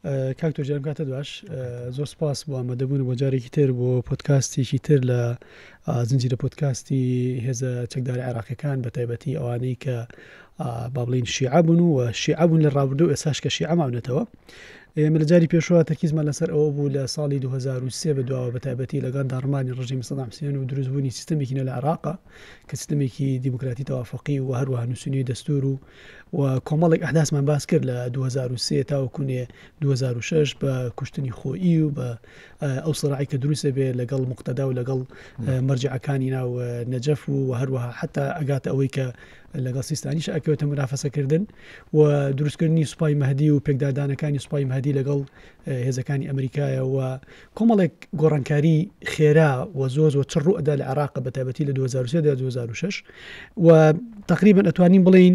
کاکتۆر جارم کاتە دوش زۆر سپاس بۆ ئامادەبوون بۆ جارێکی تر بۆ پۆدکاستێکی تر لە زنجیرە پۆدکاستی هێزە چەکداری عێراقیەکان بە تایبەتی ئەوانەی کە با بڵین شیعە بوون و شیعە بوون لە ڕابردوو ئێساش کە شیعە ماونێتەوە. ئێمە لە جاری پێشەوە تەرکیزمان لەسەر ئەوە بوو لە ساڵی 2023 بەدواوە بە تایبەتی لەگەڵ داڕمانی ڕژیمی سەدام حوسێن و دروستبوونی سیستەمێکی نێو لە عێراقا کە سیستەمێکی دیموکراتی تەوافقی و هەروەها نووسینی دەستور و کۆمەڵێک ئەحداسمان باس کرد لە 2023 تاوەکوونێ 2006 بە کوشتنی خۆئی و بە ئەو سڕاعی کە دروستە بێ لەگەڵ مقتەدا و لەگەڵ مەرجعەکانی ناو نەجەف و هەروەها حتا ئەگاتە ئەوەی کە لەگەڵ سیستانیش ئەکەوێتە منافەسەکردن و دروستکردنی سوپای مەهدی و پێکدادانەکانی سوپای مەهدی لەگەڵ هێزەکانی ئەمریکایە و کۆمەڵێک گۆڕانکاری خێرا و زۆر چڕ ڕوئەدا لە عێراق بە تایبەتی لە 2023 تا 2006 و تقریبا ئەتوانین بڵین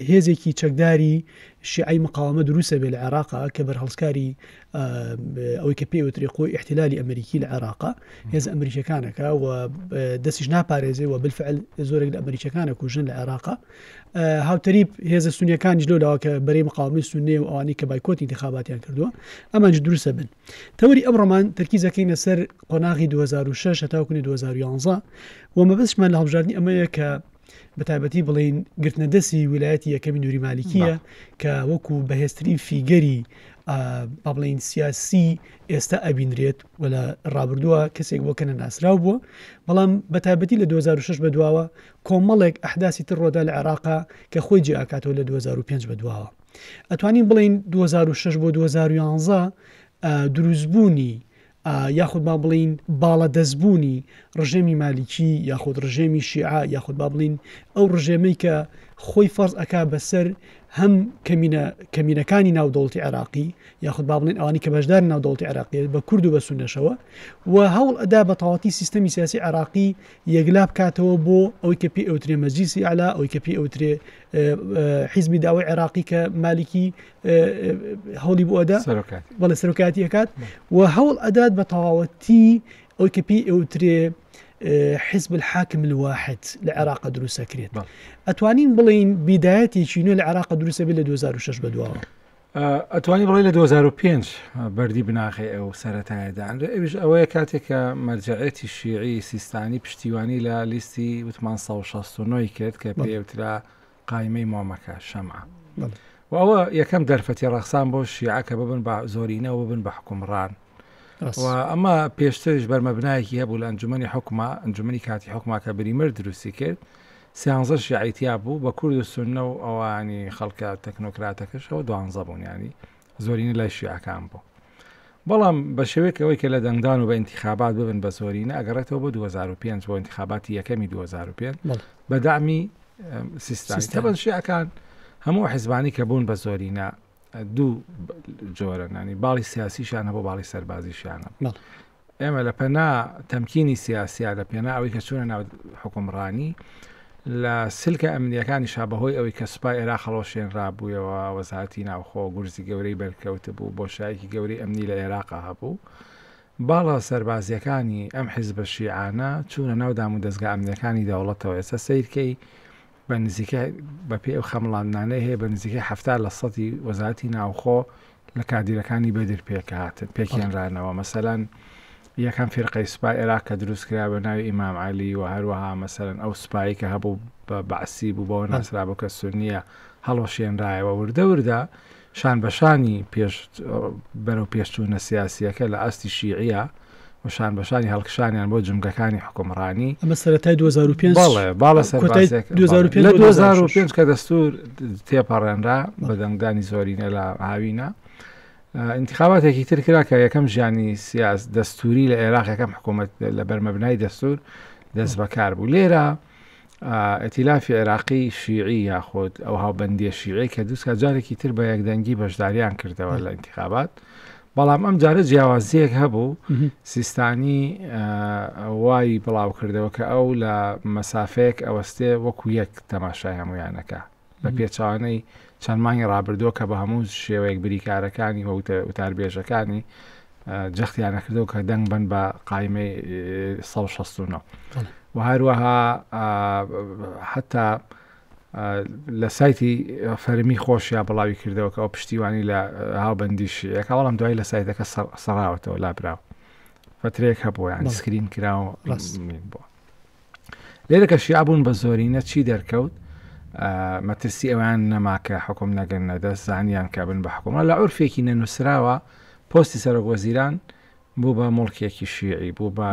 هێزێکی چەکداری شیعی مقاومە دروستە بێ لە عێراقا کە بەرهەڵسکاری ئەوەی کە پێوتری قۆی احتیلالی ئەمریکی لە عێراقا هێز ئەمریکیەکانەکە و دەستیش ناپارێزێ و بالفعل زۆرێک لە ئەمریکیەکانە کوژن لە عێراقا هاوتەریب هێزە سونیەکانیش لەولاوە کە بەرەی مقاومەی سونێ و ئەوانەی کە بایکۆتی انتخاباتیان کردووە ئەمانش دروستە بن. تەوری ئەمڕۆمان تەرکیزەکەینە سەر قۆناغی 2006 هەتاوەکوونی 2011 و مەبەستمان لە هەڵبژاردننی ئەمەیە کە بەتایبەتی بڵین گرتنەدەسی ویلایەتی یەکەمی نووری مالیکیە کە وەکو بەهێزترین فیگەری با بڵین سیاسی ئێستا ئەبینرێت و لە ڕابردووە کەسێک بۆ کەنە ناسرااو بووە بەڵام بەتایبەتی لە 2006 بەدواوە کۆمەڵێک ئەحداسی تر ڕۆدا لە عێراقا کە خۆی جێئاکاتەوە لە 2005 بەدواوە. ئەتوانین بڵین 2006 بۆ 2011 دروستبوونی یاخود با بڵین باڵە دەستبوونی ڕژێمی مالیکی یاخود ڕژێمی شیعە یاخود با بڵین ئەو ڕژێمەی کە خۆی فەرز ئەکا بەسەر هەم کەمینەکانی ناودەوڵەتی عێراقی یاخود با بڵین ئەوانی کە بەشدار ناودەوڵەتی عێراقی بە کورد و بە سونەشەوە و هەوڵ ئەدا بە تەواوەتی سیستەمی سیاسی عێراقی یەکلا بکاتەوە بۆ ئەوەی کە پێی ئەوترێ مەجلیسی ئاعلا ئەوەی کە پێی ئەوترێ حیزبی داوای عێراقی کە مالیکی هەوڵی بۆ ئەدا بەڵێ سەرۆکاتی ئەکات و هەوڵ ئەدات بە تەواوەتی ئەوەی کە پێی ئەوترێ حزب الحاكم الواحد لعراق دروسة كريت أتوانين بلين بداياتي شنو لعراق دروسة بلا 2006 بدواوا أتواني بلين ل 2005 بردي بناخي أو سرتاي دان إيش أويا كاتك مرجعيتي الشيعي سيستاني بشتيواني لا ليستي وثمان صو شخص نويكت كبي وتلا قائمة مامكا شمعة وهو يكم درفتي رقصان بوش الشيعة كببن بزورينا وبن بحكمران وأما بيشترج برمبنايكي هبو لأنجمني حكمة أنجمني كاتي حكمة كبري مردروسي كده سيانزر شيعيتي أبو بكرد السنة أو يعني خلق تكنوكراتكش هو دوان زبون يعني زورين لا الشيعة كان بو بلام بشويك أويك لدندانو بانتخابات ببن بزورين أقرأته بو 2005 بو انتخاباتي يكمي 2005 بدعمي سيستاني طبعا الشيعة كان همو حزباني كبون بزورينا دو جورن يعني بالي سياسي شان هو بالي سربازي شان اما لبنا تمكيني سياسي لبنا او كسونا حكمراني لا سلكه امنيه كان شابهوي او كسباي را خلوشين رابو ووزارتينا او خو غرزي جوري بالكوتبو بوشايكي جوري امني للعراق هبو بالا سربازي كاني ام حزب الشيعانه تشونا نودا مدزغا امنيه كاني دولته واساسير كي بنزيكي ببي او خملانانه هي بنزيكي حفتار لصتي وزارتي ناوخو لكاديركاني بدر بيكات بيكين رانا ومثلا يا كان فرقه سباي عراق دروس كرا بناوي امام علي وهروها مثلا او سباي كهبو بعسيب وبوناس رابك السنيه هلوشين راي ورده شان بشاني بيش برو بيشتون السياسيه كلا استي الشيعيه وشان بشاني هالكشاني يعني بوجم كاني حكمراني اما سرتاي 2005 بالا سربازك 2005 كدستور تيبارن را بدنگداني زورين الى هاوينا انتخابات كتير كراكا يكم يعني سياس دستوري للعراق يكم حكومه لبرمبناي دستور دز بكار بو ليرا ائتلاف عراقي شيعي ياخذ او هاو بندي شيعي كدوس كجاري كتير بيقدنجي بشداريان كرده ولا انتخابات بەڵام ئەم جارە جیاوازیەک هەبوو سیستانی وای بڵاو کردەوە کە ئەو لە مەسافەیەک ئەوەستێ وەکو یەک تەماشای هەمویانەکە بە پێچوانەی چەند مانگی ڕابردووە کە بە هەموو شێوەیەک بریکارەکانی وتاربێژەکانی جەختیان نەکردەوە کە دەنگ بن بە قایمەی 169 و هەروەها حتا لە سایتی فەرمی خۆشییا بڵاوی کردەوە کە ئەو پشتیوانی لە هاوبەندی شیعەکە بەڵام دوای لە سایتەکە سەراوەتەوە لابراوە فترەیەک هەبووە یان سکرین کراوە بووە لێرە کە شیع بوون بە زۆرینە چی دەرکەوت مەترسی ئەویان نەماکە حکوم نەگەن نەدەست زانیان کەبن بە حکومە لە عورفێکی نەنووسراوە پۆستی سەرۆکوەزیران بوو بە مڵکێکی شیعی بوو بە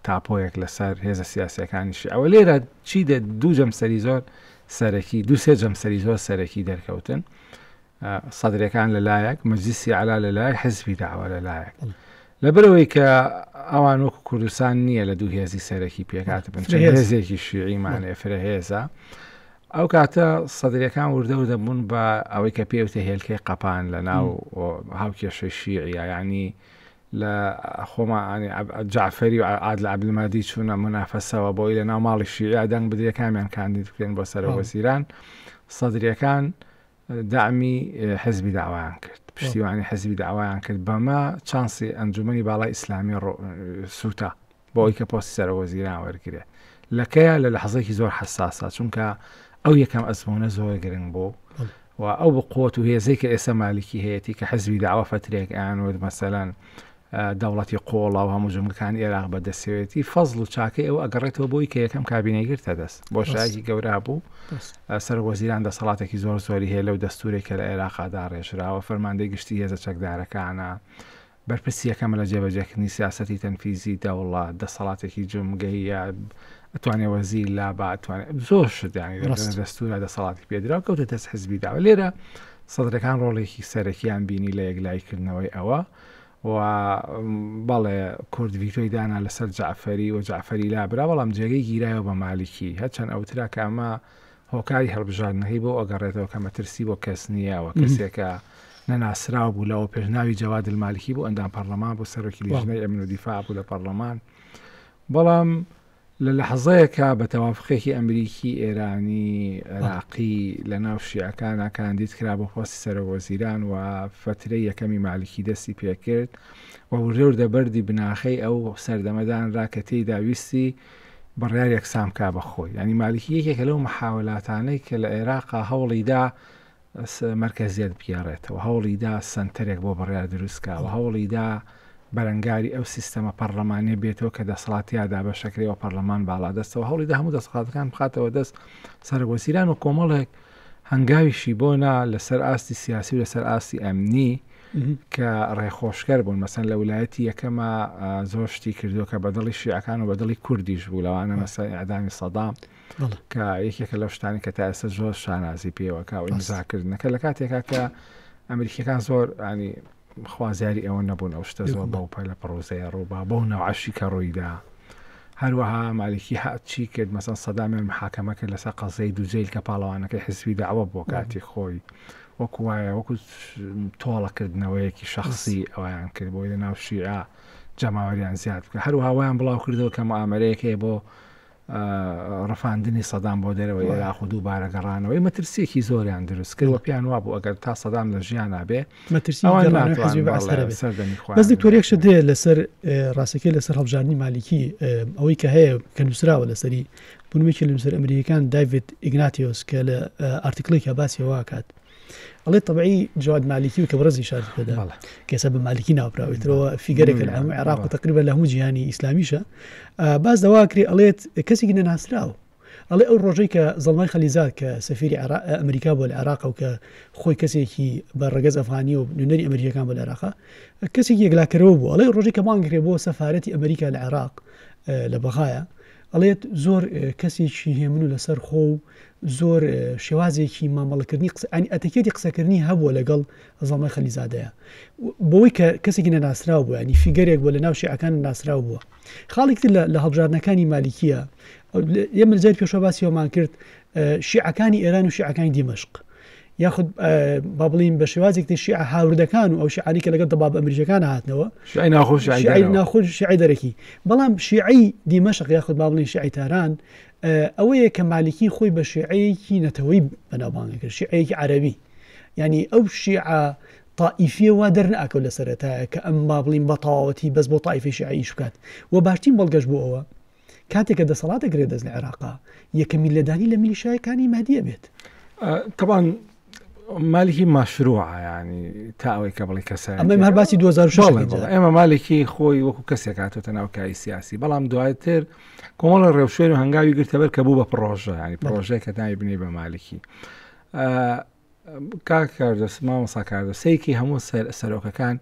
تاپۆیەک لەسەر هێزە سیاسیەکانی شیع ئەوە لێرە چی دوو جەمسەری زۆر سەرەکی دو سێ جەمسەری زۆر سەرەکی دەرکەوتن سەدرەکان لەلایەک مەجلیسی عالا لەلایەک حزبی داوا لەلایەک لەبەرەوەی کە ئەوان وەکو کوردستان نییە لە دوو هێزی سەرەکی پێکات بن هێزێکی شیعیمانێ فرەهێزە ئەو کاتە سەدرەکان وردە بوون بە ئەوەی کە پێوتە هێلکەی قەپان لە ناو هاوکێشەی شیعی یعنی لە خۆمە جعفەری و عادل عەبدولمادی چوونە منافەسەوە بۆی لە ناو ماڵی شیعە دەنگ بدرێ کامیان کاندید بکرێن بۆ سەرۆکوەزیران سەدرەکان دامی حزبی داوایان کرد پشتیوانی حزبی داوایان کرد بەمە چانسی ئەنجومەنی باڵای ئیسلامی سووتە بۆ ئەوی کە پۆستی سەرۆکوەزیران وەرگرێت لەکەیە لە لەحظەیەکی زۆر حساسە چونکە ئەو یەکەم ئەزمونە زۆر گرنگ بوو و ئەو بقوت و هێزەی کە ئێستا مالیکی هەیەی کە حزبی داوا فترێک ئەیانوت مەسەلەن دەوڵەتی قۆڵا و هەموو جملەکانی عێراق بەدەستێتی فەزڵ و چاکەی ئەو ئەگەڕێتەوە بۆی کە یەکەم کابینەی گرتە دەست بۆ شایەکی گەورە بوو سەرۆکوەزیران دەسەڵاتێکی زۆری هەیە لەو دەستوورێک کە لە عێراقدا ڕێژراوە فەرماندەی گشتی هێزە چەکدارەکانە بەرپرسی یەکەمە لە جێبەجێکردنی سیاسەتی تەنفیزی دەوڵات دەسەڵاتێکی جمگەیە ئەتوانێ وەزیر لا باتوانێت زۆر شدانی دەستورە دەسەڵاتی پێدرا کەوتە دەست حزبی داوە لێرە سەدرەکان ڕۆڵێکی سەرەکیان بینی لە یەکلایکردنەوەی ئەوە و بەڵێ کورد ڤیتۆی دانا لەسەر جعفەری و جعفەری لابرا بەڵام جێگەی گیرایەوە بە مالیکی هەرچەند ئەوترا کە ئەمە هۆکاری هەڵبژاردنەکەی بۆ ئەگەڕێتەوە کە مەترسی بۆ کەس نییەوە کەسێکە نەناسراو بوو لەوە پێشناوی جەواد المالکی بۆ ئەندام پەرلەمان بۆ سەرۆکی لیژنەی ئەمن و دیفاع بوو لە پەرلەمان بەڵام لە لەحظەیەکە بە تەوافقێکی ئەمریکی ئێرانی عێراقی لە ناو شیعەکانە کاندید کرا بۆ پۆستی سەرۆکوەزیران و فترەی یەکەمی مالیکی دەستی پێکرد و وردەبەردی بناخەی ئەو سەردەمەدانرا کە تێیدا ویستی بڕیار یەکسام کا بەخۆی ینی مالیکی یەکێکە لەو محاولاتانەی کە لە عێراقا هەوڵیدا مرکزیت بگێڕێتەوە هەوڵیدا سنتەرێک بۆ بڕیار دروستکە و هەوڵیدا بەرەنگاری ئەو سیستەمە پەرلەمانی بێتەوە کە دەسەڵاتیادا بە شەکرەوە پەرلەمان باڵا دەستەوە هەوڵیدا هەموو دەسەڵاتەکان بخاتەوە دەست سەرۆکوەزیران و کۆمەڵێک هەنگاویشی بۆنا لەسەر ئاستی سیاسی و لەسەر ئاستی ئەمنی کە ڕێخۆشکەر بوون مەسەن لە ویلایەتی یەکەمە زۆر شتی کردو کە بەدڵی شیعەکان و بەدڵی کوردیش بوو لەوانە مەسەلەی ئەعدامی سەدام کە یەکێکە لەو شتانی کە تا ئێستا زۆر شانازی پێوەکە و ئیمزاکردنەکە لە کاتێکا کە ئەمریکیەکان زۆر ینی خوازیاری ئەوە نەبوون ئەو شتە زۆر بەوپە لە پرۆزەیە ڕووبا بەو نەوعەشی کە ڕوویدا هەروەها مالیکی هاچی کرد مەسەن سەدامیان محاکەمە کرد لەسەر قەزەی دووجێل کە پاڵەوانەکەی حزبی داوا بۆ کاتی خۆی وەکو وایە وەکو تۆڵەکردنەوەیەکی شەخصی ئەویان کرد بۆی لە ناو شیعە جەماوەریان زیاد بکە هەروەها وایان بڵاو کردەوە کە مؤامەرەیەکەیە بۆ ڕەفاندنی سەدام بۆ دەرەوە عێراق و دووبارە گەڕانەوەی مەترسیەکی زۆریان دروست کرد و پێیان وا بوو ئەگەر تا سەدام لە ژیانە بێ بەس دکتۆرێکشە دێ لەسەر ڕاستەکەی لەسەر هەڵبژاردننی مالیکی ئەوەی کە هەیە کە نووسراوە لەسەری بنوێکی لە نووسەر ئەمریکان دایڤید ئیگناتیۆس کە لە ئارتیکڵێکە باسی هەوا کات ئەڵێ طبعی جواد مالیکی و کە بڕزی شار پێدا کەسە بە مالیکی ناوراوێتەوە فیگەرێکە لە هەموو عێراق و تقریبا لە هەموو جیهانی ئیسلامیشە باز دەواکری ئەڵێت کەسێکی نەناسراوە ئەڵێ ئەو ڕۆژەی کە زەڵمای خەلیزاد کە سەفیری ئەمریکا بۆ لە عێراق و کە خۆی کەسێکی بە ڕەگەز ئەفغانی و نوێنەری ئەمریکەکان بۆ لە عێراق کەسێکی یەکلاکەرەوە بوو ئەڵێ ڕۆژەی کە بانگرێ بۆ سەفارەتی ئەمریکا لە عێراق لە بەغایە ئەڵێت زۆر کەسێکی هێمن و لەسەر خۆ و زۆر شێوازێکی مامەڵەکردنی ئەنی ئەتەکێتی قسەکردنی هەبووە لەگەڵ زەڵمای خەلیزادەیە بۆی کە کەسێکی نەناسراو بووە ینی فیگەرێک بۆ لە ناو شیعەکان ناسراو بووە خاڵێکی لە هەڵبژاردنەکانی مالیکیە ئێمە جار پێشەوە باسی ئەومان کرد شیعەکانی ئێران و شیعەکانی دیمەشق یاخود با بڵین بە شێوازێک شیعە هاوردەکان و ئەو شیعانی کە لەگەڵ دەباب ئەمریکەکان هاتنەوە شیعی ناخۆش شیعی دەرەکی بەڵام شیعی دیمەشق یاخود با بڵین شیعی تاران ئەوەیە کە مالیکی خۆی بە شیعەیەکی نەتەوەی بەناوبانگە کرد شیعەیەکی عەرەبی ینی ئەو شیعە طائفیە وا دەرنەکەوت لە سەرەتایە کە ئەم با بڵین بە تەواوەتی بەس بۆ طائفەی شیعەیش بکات و باشترین بەڵگەش بۆ ئەوە کاتێکە دەسەڵاتە گرێ دەست لە عێراقا یەکەم میلەدانی لە میلیشایەکانی مەهدیە بێت. طبعا مالکی ماشروعە ینی تا ئەوەی کە بڵی کەسە ئەمە هەر باسی 2006 ئێمە مالکی خۆی وەکو کەسێک هاتوتە ناو کاری سیاسی، بەڵام دوایتر کۆمەڵە ڕێوشوێن و هەنگاوی گرتەبەر کە بوو بە پرۆژە، ینی پرۆژەیە کە ناوی بنێ بە مالکی. کاکاردۆس مامۆستا کاردۆسەیەکی هەموو سەرۆکەکان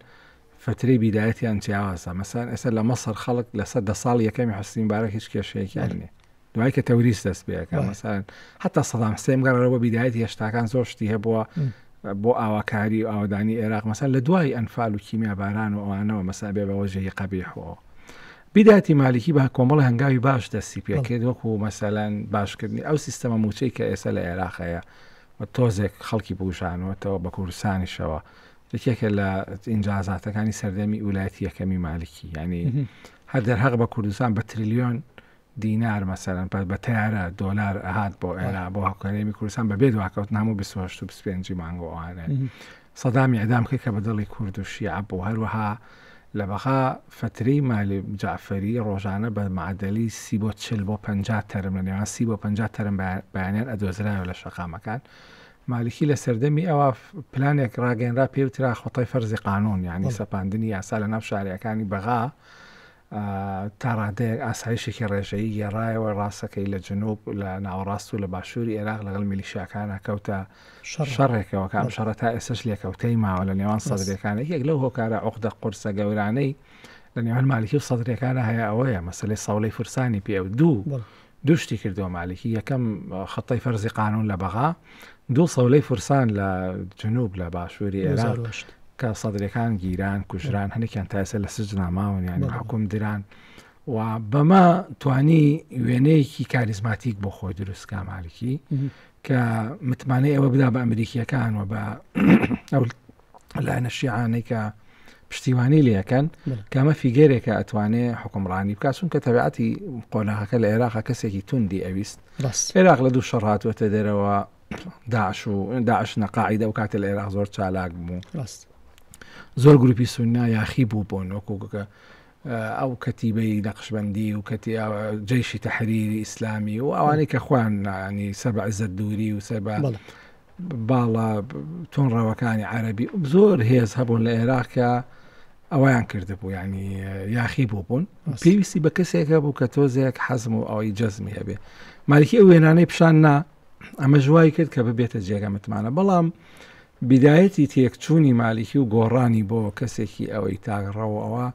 فترەی بیدایەتیان جیاوازە. مەسەڵەن ئێستا لە مەسەر خەڵک لە 100 ساڵ یەکەمی حوسنی مبارەک هیچ کێشەیەکیان نییە، دوای کە تەوریست دەست پێەکە. مەسەڵەن حتا سەدام حوسێن گەڕەوە بیدایەتی هێشتاکان زۆر شتی هەبووە بۆ ئاواکاری و ئاوادانی عێراق، مەسەڵەن لە دوای ئەنفال و کیمیا باران و ئەوانەوە مەسەڵەن بێ بە وەجهی قەبیحەوە. بیدایەتی مالکی بە کۆمەڵی هەنگاوی باش دەستی پێکرد، وەکو مەسەڵەن باشکردنی ئەو سیستەمە موچەی کە ئێستا لە عێراقەیە تۆزێک خەڵکی بوژانەوەتەوە بە کوردستانیشەوە. یەکێکە لە ئینجازاتەکانی سەردەمی ویلایەتی یەکەمی مالکی، ینی هەر دەرهەق بە کوردستان بە تریلیۆن دینار مەسەڵەن بە تیارە دۆلار ئەهات بۆ عێراق بۆ هەڵکەرێمی کوردستان بەبێ دواکەوتن هەموو 28 و 25 مانگۆ ئەوانە. سەدامی ئەدام کرد کە بە دڵی کورد و شیعە بۆ هەروەها لە بەغا فترەی مالی جعفەری ڕۆژانە بە معدەلی 30 بۆ 40 بۆ 50 تەرم لە نێوان 30 بۆ 50 تەرم بەیانیان ئەدۆزرایەوە لە شەقامەکان. مالکی لە سەردەمی ئەوە پلانێک ڕاگەنرا پێوترا خۆتای فەرزی قانون، یعنی سەپاندنی یاسا لە ناو شارەکانی بەغا تا ڕادەیەک ئاسایشێکی ڕێژەیی گێڕایەوە ڕاستەکەی لە جنوب لە ناوەڕاست و لە باشووری عێراق لەگەڵ میلیشیاکانە کەوتە شەڕێکەوە کە ئەم شەڕە تا ئێستاش لێکەوتەی ماوە لە نێوان سەدرەکانە. یەک لەو هۆکارە عوقدە قورسە گەورانەی لە نێوان مالکی و سەدرەکانە هەیە ئەوەیە مەسەلەی ساوڵەی فرسانی پێ و دوو شتی کردەوە مالکی. یەکەم خەتای فەرزی قانون لە بەغا، دوو سەولەی فرسان لە جنوب لە باشووری عێراق کە سەدرەکان گیران کوژران هەنێکیان تا ئێستا لە سجنا ماون، یعنی حکوم دران و بەمە توانی وێنەیەکی کاریزماتیک بۆ خۆی دروستکە مالکی کە متمانەی ئەوە بدا بە ئەمریکیەکان و بە ئەو لایەنە شیعانەی کە پشتیوانی لەکەن کەمە فیگەرێکە ئەتوانێ حکومڕانی بکات، چونکە تەبیعەتی قۆناغەکە لە عێراق کەسێکی توندی ئەویست. عێراق لە دوو شەڕ هاتووەتە دەرەوە، داعش نەقاعیدە و کاتە لە عێراق زۆر چالاک بوو، زۆر گروپی سوننا یاخی بوو بۆن وەکوکە ئەو کەتیبەی نەقشبەندی و جەیشی تەحریری ئیسلامی و ئەوانەی کە خوان ینی سەر بە عیزەت دووری و سەر بە باڵا تۆنڕەوەکانی عەرەبی زۆر هێز هەبوون لە عێراقکە ئەویان کردبوو، ینی یاخی بوو بوون. پێویستی بە کەسێکە بوو کە تۆزێک حەزم و ئەوەی جەزمی هەبێ. مالکی ئەو وێنانەی پیشان نا ئەمە ژوای کرد کە ببێتە جێگە متمانە، بەڵام بیدایەتی تێکچوونی مالکی و گۆڕانی بۆ کەسێکی ئەوەی تاگڕەوەەوە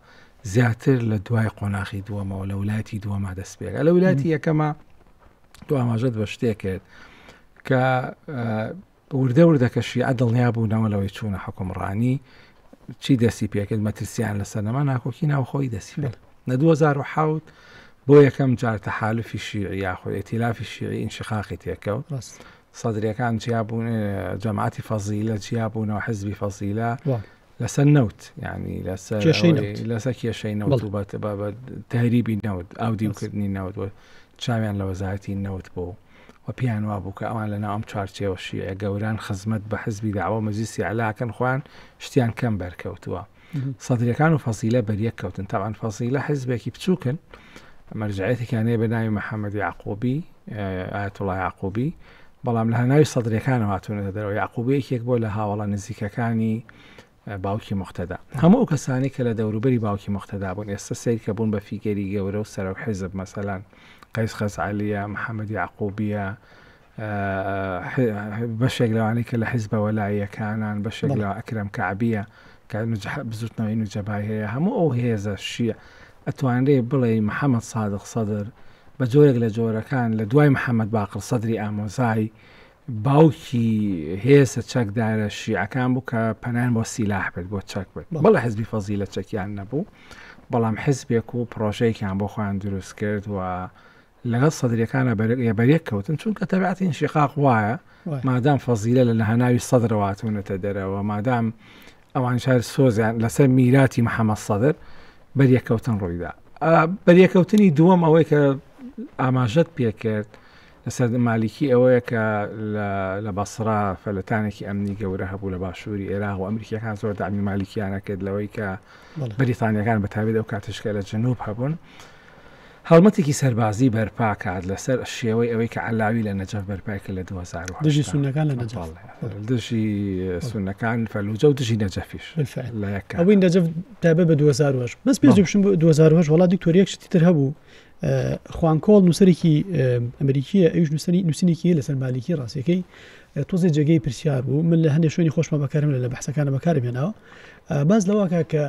زیاتر لە دوای قۆناغی دووەمەوە لە وڵاتی دووەما دەست پێکە. لە وڵاتی یەکەمە دو ئاماژەت بە شتێک کرد کە وردە وردەکە شیعە دڵنیا بوونەوە لەوەی چوونە حکومڕانی چی دەستی پێکرد، مەترسیان لە سەرنەما ناکۆکی ناوخۆی دەستی پێ. لە 2007 بۆ یەکەم جار تەحالوفی شیعی یاخۆی ئێتیلافی شیعی ئینشقاقی تێکەوت، سەدرەکان جیابوون، جەماعەتی فەزیلە جیابوونەوە حزبی فەزیلە لەسەر نەوت، ینی لەسەر کێشەی نەوت و بە تەهریبی نەوت ئاودیوکردنی نەوت و چاویان لە وەزارەتی نەوت بۆ و پیان وا بوو کە ئەوان لە ناو ئەم چارچێوە شیعە گەوران خزمەت بە حزبی داوە مەجلیسی عەلاکەن خوان شتیان کەم بەرکەوتووە. سەدرەکان و فەزیلە بەریەک کەوتن. تاوان فەزیلە حزبێکی بچووکن، مەرجعیەتێکیانەیە بە ناوی محەممەد یعقوبی ئایەتوڵای یعقوبی، بەڵام لە هەناوی سەدرەکانە هاتوونەتە دەرەوە. یعقوبیەکێک بۆ لە هاوڵە نزیکەکانی باوکی مختەدا. هەموو کەسانی کە لە دەوروبەری باوکی مختەدا بوون ئێستا سیر کە بوون بە فیگەری گەورە و سەرۆک حیزب، مەسەلەن قەیس خەزعەلیە، محەممەد یعقوبیە، بەشێک لەوانەی کە لە حیزبە وەلاییەکانان، بەشێک لە ئەکرەم کەعبیە کە بزوتنەوەی نوجەبای هەیە. هەموو ئەو هێزە شیع ئەتوانرێ بڵێ محەممەد صادق سەدر بە جۆرێک لە جۆرەکان لە دوای محەممەد باقر سەدری ئامۆزای باوکی هێزە چەکدارە شیعەکان بوو کە پەنان بۆ سیلاح بێت بۆ چەک بێت. بەڵێ حزبی فەزیلە چەکیان نەبوو، بەڵام حزبێک و پرۆژەیەکیان بۆ خۆیان دروست کرد و لەگەڵ سەدرەکانە بەریەک کەوتن، چونکە تەبیعەتی ئینشقاق وایە مادام فەزیلە لە هەناوی سەدرەواتونەتە دەرەوە، مادام ئەوان شار سۆزیان لەسەر میراتی محەممەد سەدر بەریەکەوتن ڕوویدا. بەریەکەوتنی دووەم ئەوەی کە ئاماژەت پێکرد لەسەر مالکی ئەوەیە کە لە بەسرا فەلەتانێکی ئەمنی گەورە هەبوو لە باشووری عێراق و ئەمریکیەکان زۆر دامی مالیکیانە کرد لەوەی کە بەریتانیەکان بەتابێت ئەو کاتشکە لە جنوب هەبوون. هەڵمەتێکی سەربازی بەرپا کات لەسەر شێوەی ئەوەی کە عەلاوی لە نەجەف بەرپای کرد لە 2008 دژی سونەکان لە نەجەف دژی سونەکان فەلوجە و دژی نەجەفیش بالفعل لە یەکە ئەوەی نەجەف تابە بە 2008 بەس پێش بشم 2008 وڵات دیکتۆریەکشتی تر هەبوو خوانکۆڵ نووسەرێکی ئەمریکیە ئەوش نووسینێکی لەسەر مالیکی ڕاستیەکەی تۆزێ جێگەی پرسیار بوو من لە هەندێک شوێنی خۆشمە بەکارم لە بەحسەکانە بەکارم هێناوە باز لەوەکە کە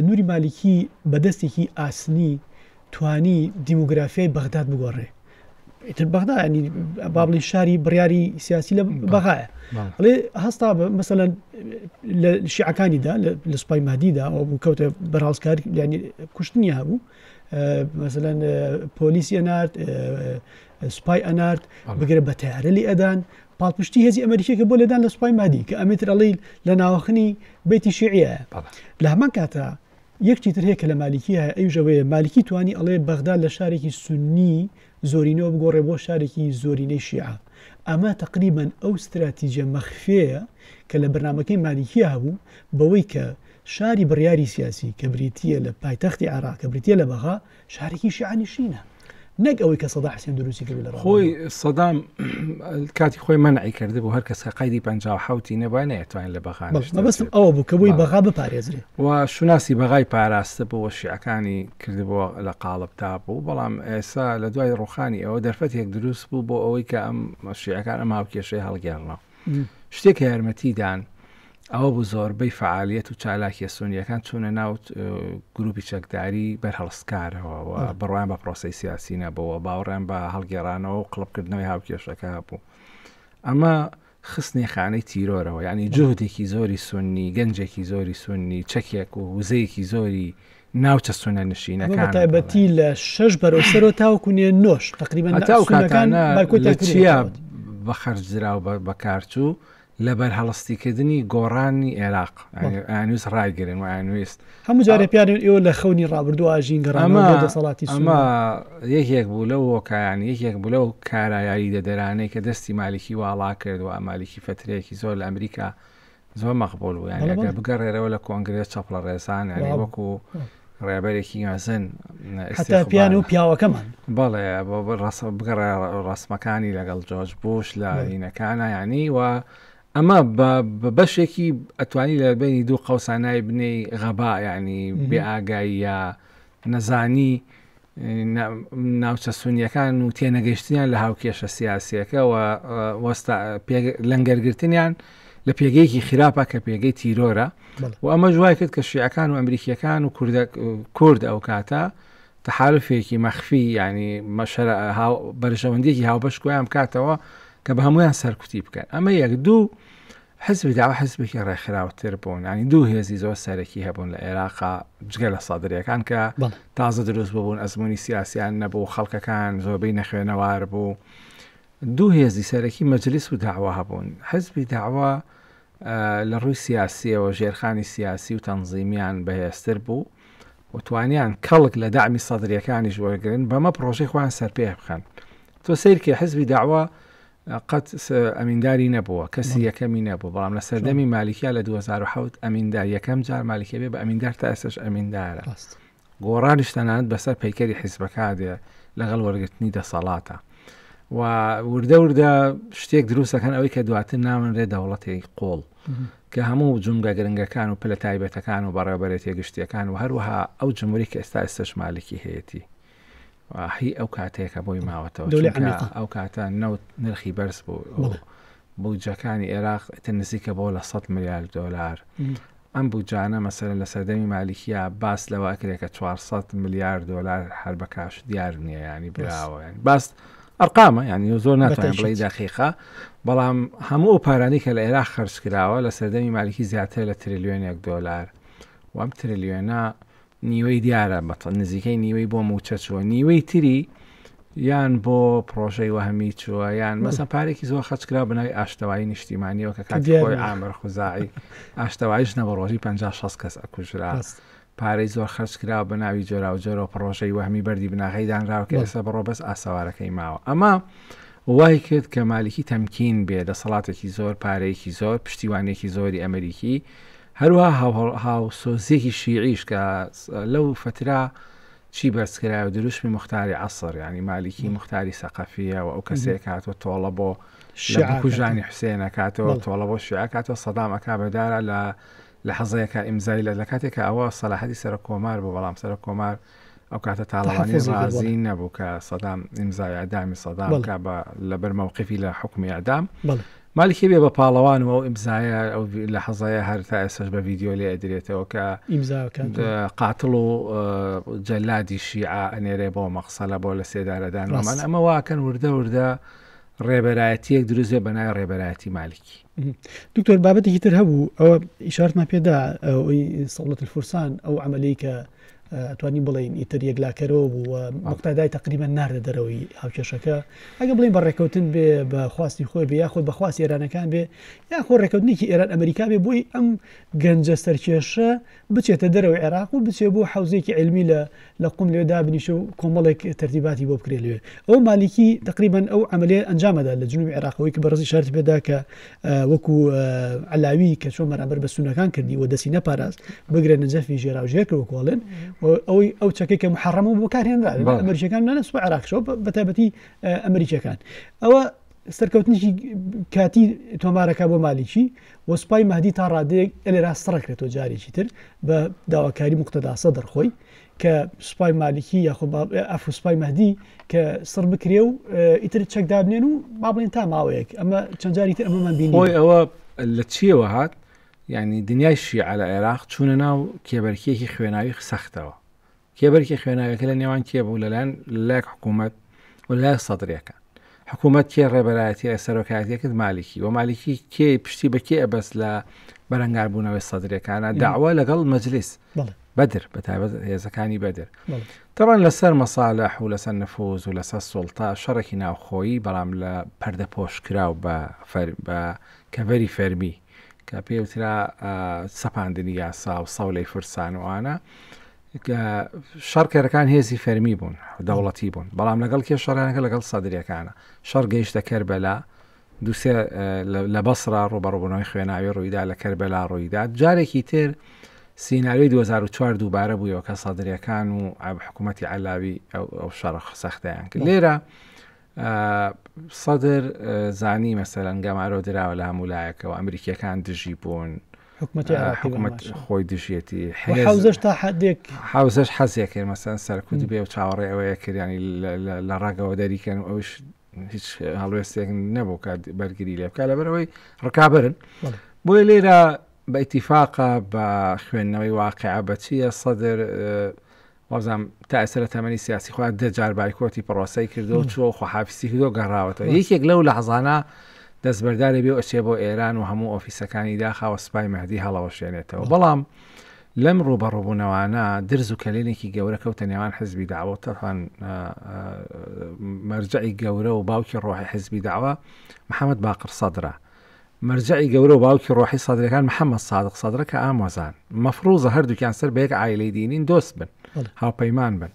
نووری مالیکی بەدەستێکی ئاسنی توانی دیموگرافیای بەغداد بگۆڕێ ئیتر بەغدا ینی بابڵی شاری بڕیاری سیاسی لە بەغایە ئەڵێ هەستا مەسەلەن لە شیعەکانیدا لە سوپای مادیدا ئەو بوو کەوتە بەرهەڵسکاری ینی کوشتنی هەبوو مثلەن پۆلیسی ئەنارد سوپای ئەنارد بگرە بە تەیارە لی ئەدان پاڵپشتی هێزی ئەمریکیەکە بۆ لێدان لە سوپای مادی کە ئەمێتر ئەڵێ لە ناوەخنی بەیتی شیعیە لە هەمان کاتە یەکتی تر هەیە کە لە مالیکی هەیە ئەوژەوەیە مالیکی توانی ئەڵێ بەغداد لە شارێکی سونی زۆرینەوە بگۆڕێ بۆ شارێکی زۆرینەی شیعە ئەمە تقریبا ئەو استراتیژە مەخفەیە کە لە بەرنامەکەی مالیکی هەبوو بەوەی کە شاری بڕیاری سیاسی کە بریتیە لە پایتەختی عێراق کە بریتیە لە بەغا شارێکی شیعانیشینە نەک ئەوەی کە سەدا حسێن دروستی کرد لە خۆی سەدام کاتی خۆی مەنعی کرده بوو هەر کەس قەیدی 57 نەبووە نەیەتوانێت لە بەغا مەبەستم ئەوە بوو کە بۆی بەغا بپارێزرێ و شوناسی بەغای پاراستە بۆ شیعەکانی کردبووە لە قاڵب تا بوو بەڵام ئێستا لە دوای ڕوخانی ئەوە دەرفەتێک دروست بوو بۆ ئەوەی کە ئەم شیعەکان ئەم هاوکێشەی هەڵگێڕنەوە شتێک یارمەتیدان ئەوە بوو زۆربەی فعالیت و چالاکیە سونیەکان چوونە ناو گروپی چەکداری بەرهەڵسکارەوە و بڕوان بە پرۆسەی سیاسی نەبەوە باوەڕیان بە هەڵگێڕانەوە و قڵبکردنەوەی هاوکێشەکە بوو ئەمە خستنی خانەی تیرۆرەوە ینی جوهدێکی زۆری سونی گەنجێکی زۆری سونی چەکێک و وزەیەکی زۆری ناوچە سونە نشینەکان تایبەتی لە 6 بەرەوسەرەوە تاوکوونێ نۆش تقریبا لە چیا بەخەرجرا و بەکارچوو لەبەر هەڵستیکردنی گۆڕانی عێراق ئەنووس ڕایگرن و ئەنوویست هەموو جارێ پیاێن ئێوە لە خەونی ڕابردوو ئاژین گەڕانەوە دەسەڵاتی ئەمە یەکێک بوو لەوە کایان یەکێک بوو لەو کارایایی دەدەرانەی کە دەستی مالیکی واڵا کرد و ئەمالیکی فترەیەکی زۆر لە ئەمریکا زۆر مەقبول بوو یعنی ئەگەر بگەڕێرەوە لە کۆنگرێس چەپڵە ڕێسان ینی وەکو ڕێبەرێکی مەزن حتا پیان و پیاوەکەمان بەڵێ بگەڕێ ڕسمەکانی لەگەڵ جۆرج بوش لە هینەکانە ینی و ئەمە بە بەشێکی ئەتوانی لە بینی دوو قەوسانای بنەی غەبا ینی بێ ئاگایی یا نەزانی ناوچە سونیەکان و تێنەگەیشتیان لە هاوکێشە سیاسیەکە و وەستا لەنگەرگرتنیان لە پێگەیەکی خراپە کە پێگەی تیرۆرە و ئەمە جوای کرد کە شیعەکان و ئەمریکیەکان و کورد ئەو کاتە تەحالفێکی مەخفی ینی بەرژەوەندێکی هاوبەش کۆیان بکاتەوە کە بە هەمویان سەرکوتی بکەن ئەمە یەک دوو حزبی داوا حزبێکی ڕێکخراوەتر بوون ینی دوو هێزی زۆر سەرەکی هەبوون لە عێراقا جگە لە سەدرەکان کە تازە دروست بوون ئەزمموی سیاسیان نەبوو خەڵکەکان زۆربەی نەخوێنەوار بوو دوو هێزی سەرەکی مەجلیس و داوا هەبوون حزبی داوا لە ڕووی سیاسیەوە ژێرخانی سیاسی و تەنزیمیان بەهێزتر بوو و توانیان کەڵک لە دامی سەدرەکانی وەرگرن بەمە پرۆژەی خۆیان سەرپێ بخەن تۆ سیرکە حزبی داوا قەت ئەمینداری نەبووە کەسی یەکەمی نەبوو بەڵام لە سەردەمی مالیکیا لە 2007 ئەمیندار یەکەم جار مالیکە بێ بە ئەمیندار تا ئێستش ئەمیندارە گۆڕانیش تەنانەت بەسەر پەیکەری حیزبەکە دێ لەگەڵ وەرگرتنی دەسەڵاتە و وردە وردە شتێک دروستەکەن ئەوەی کە دواتر نامنرێ دەوڵەتی قۆڵ کە هەموو جومگە گرنگەکان و پلە تایبەتەکان و بەڕێوەبەرێت تێگەشتیەکان و هەروەها ئەو جمهوری کە ئێستش مالیکی هەیەتی هی ئەو کاتەیەکە بۆی ماوەتەوە ئەو کاتە نەوت نرخی بەرز بوو بوجەکانی عێراق نزیکە بۆ لە 100 ملیار دۆلار ئەم بوجانە مەسەرەن لە سەردەمی مالیکیە باس لەوە کرێت کە 400 ملیار دۆلار هەر بە کاش دیار نییە ینی براوە باس ئەرقامە ینی زۆر ناتوانین بڵێ دەقیقە بەڵام هەموو پارانی کە لە عێراق خەرج کراوە لە سەردەمی مالیکی زیاتر لە تریلیۆنێک دۆلار و ئەم تریلیۆنە نیوەی دیارە بەتە نزیکەی نیوەی بۆ موچە چووە نیوەی تری یان بۆ پرۆژەی وەهەمی چووە یان مەسەن پارێکی زۆر خەرجکرا بناوی ئاشتەوایی نیشتیمانیەوە کە کاتی خۆی ئامر خوزاعی ئاشتەواییش نەبە ڕۆژی 50-60 کەس ئەکوژرا پارەی زۆر خەرجکرا بناوی جۆرا و جۆرە پرۆژەی وەهەمی بەردی بناغی دانراوە کە ئێستا بڕۆ بەس ئاسەوارەکەی ماوە ئەمە وای کرد کە مالیکی تەمکین بێ دەسەڵاتێکی زۆر پارەیەکی زۆر پشتیوانێکی زۆری ئەمریکی هەروە هاوسۆزیێکی شیعیش کە لەو فترا چی بەرزکرا و دروشمی مختاری عەسر یعنی مالیکی مختاری سەقەفیە و ئەو کەسێک هاتووە تۆڵە بۆ لە بکوژانی حوسێن ئەکاتەوە تۆڵە بۆ شیعە کاتەوە سەدام ئەکا بەدارە لە حەزەیەکە ئیمزای لە کاتێکە ئەوە سەلاحەتی سەر کۆمار بوو بەڵام سەر کۆمار ئەو کاتە تاڵەوانی ڕازی نەبوو کە سەدام ئیمزای ئەدامی سەدام کا بە لەبەر موقفی لە حکمی ئەدام مالیکی بێ بە پاڵەوان و ئیمزایە ئەو لە حەزەیە هەر تا ئێسش بە ڤیدیۆ لێ ئەدرێتەوە کە قاتڵ و جەلادی شیعە ئەنێرێ بۆ مەقسەلە بۆ لە سێدارەدان ئەمە واکەن وردە ڕێبەرایەتیەک دروست بێ بەنای ڕێبەرایەتی مالیکی. دکتۆر بابەتێکی تر هەبوو ئەوە ئیشارەتمان پێدا ئەوەی سەڵەت الفورسان ئەو عەمەلەی کە ئەتوانین بڵێن ئیتر یەکلاکەرەوە بوو و مقتەدای تقریبا ناردە دەرەوەی هاوکێشەکە ئەگە بڵێن بە ڕێکەوتن بێ بە خواستی خۆی بێ یاخۆ بە خواستی ئێرانەکان بێ یاخۆ ڕێکەوتنێکی ئێران ئەمریکا بێ بۆی ئەم گەنجە سەرکێشە بچێتە دەرەوەی عێراق و بچێت بۆ حوزێکی علمی لە قوم لێدا بنیشە و کۆمەڵێک تەرتیباتی بۆ بکرێت لێ ئەو مالیکی تقریبا ئەو عەمەلەیە ئەنجامەدا لە جنوبی عێراقەوەی کە بەڕێزی شارت پێدا کە وەکو عەلاوی کە چۆن بەرامبەر بە سونەکان کردی و دەستی نەپاراست بگرێ نەجەفی ژێرا و ژێر کردوە کۆڵن ئەو چەکەی کە محەڕەم و بەکارهێنرا ئەمریکیەکان نەنەسوە عێراقشەوە بەتایبەتی ئەمریکیەکان ئەوە سەرکەوتنیی کاتی تۆمارەکە بۆ مالیکی و سوپای مەهدی تا ڕادەیەک لێرا سڕەکرێتەوە جارێکی تر بە داواکاری مقتەدا سەدر خۆی کە سوپای مالیکی یاخۆ ئەفو سوپای مەهدی کە سڕ بکرێ و ئیتر چەک دابنێن و با بڵێن تا ماوەیەک ئەمە چەند جاری تر ئەمەمان بینی خۆی ئەوە لە چیەوە هات یعنی دنیای شیعە لە عێراق چوونە ناو کێبەرکیەکی خوێناوی سەختەوە کێبەرکی خوێناویەکە لە نێوان کێ بوو لەلایەک حکوومەت و لای سەدرەکان حکوومەت کێ ڕێبەرایەتی سەرۆکایەتیەکرد مالیکی و مالیکی کێ پشتی بە کێ ئەبەس لە بەرەنگاربوونەوەی سەدرەکانە داوا لەگەڵ مەجلیس بەدر بەتایبەت هێزەکانی بەدر طبعا لەسەر مەساڵح و لەسەر نفوز و لەسەر سوڵتا شەڕێکی ناوخۆیی بەڵام لە پەردە پۆشکرا و بە کەڤەری فەرمی کە پێوترا سەپاندنی یاسا و سەولەی فرسانوانە شەڕکەرەکان هێزی فەرمی بوون دەوڵەتی بوون بەڵام لەگەڵ کێ شەڕیانەکە لەگەڵ سەدرەکانە شەڕ گەیشتە کەربەلا دووسێ لە بەسرا ڕوبەڕووبوونەوەی خوێناوی ڕوویدا لە کەربەلا ڕوویدا جارێکی تر سیناریۆی 2004 دووبارە بوویەوە کە سەدرەکان و حکوومەتی عەلاوی ئەو شەڕ سەختەیان کرد لێرە سەدر زانی مەسەلەن گەمارۆ دراوە لە هەمولایەکەوە ئەمریکیەکان دژی بوون حکوومەت خۆی دژێتی حوزەش تا حدێک حوزەش حەزیە کرد مەسەن سەرکوتی بێ و چاوەڕێ ئەوەیە کردیانی لە ڕاگەوە دەریکەن و ئەوش هیچ هەڵوێستێک نەبوو کە بەرگری لێ بکە لەبەرەوەی ڕکابرن بۆیە لێرە بە ئیتیفاقە بە خوێندنەوەی واقعە بەچیە سەدر وازام تا ئێستا لە تەمەنی سیاسی خۆیان دەجار بایکۆتی پڕۆسەی کردو چۆ خۆحافیزی کردو گەڕاوەتەوە یەکێک لەو لەحظانە دەستبەردارێ بێ ئەچێ بۆ ئێران و هەموو ئۆفیسەکانی داخاوە سوپای مەهدی هەڵەوەشێنێتەوە بەڵام لەم ڕوبەڕووبوونەوانە درز و کەلێنێکی گەورە کەوتە نێوان حزبی داوە تەفان مەرجعی گەورە و باوکی ڕۆحی حزبی داوە محەممەد باقر سەدرا مەرجعی گەورە و باوکی ڕۆحی سەدرەکان محەممەد سادق سەدرە کە ئامۆزان مەفروزە هەردووکیان سەر بەیەک عایلەی دینین دۆست بن هاوپەیمان بن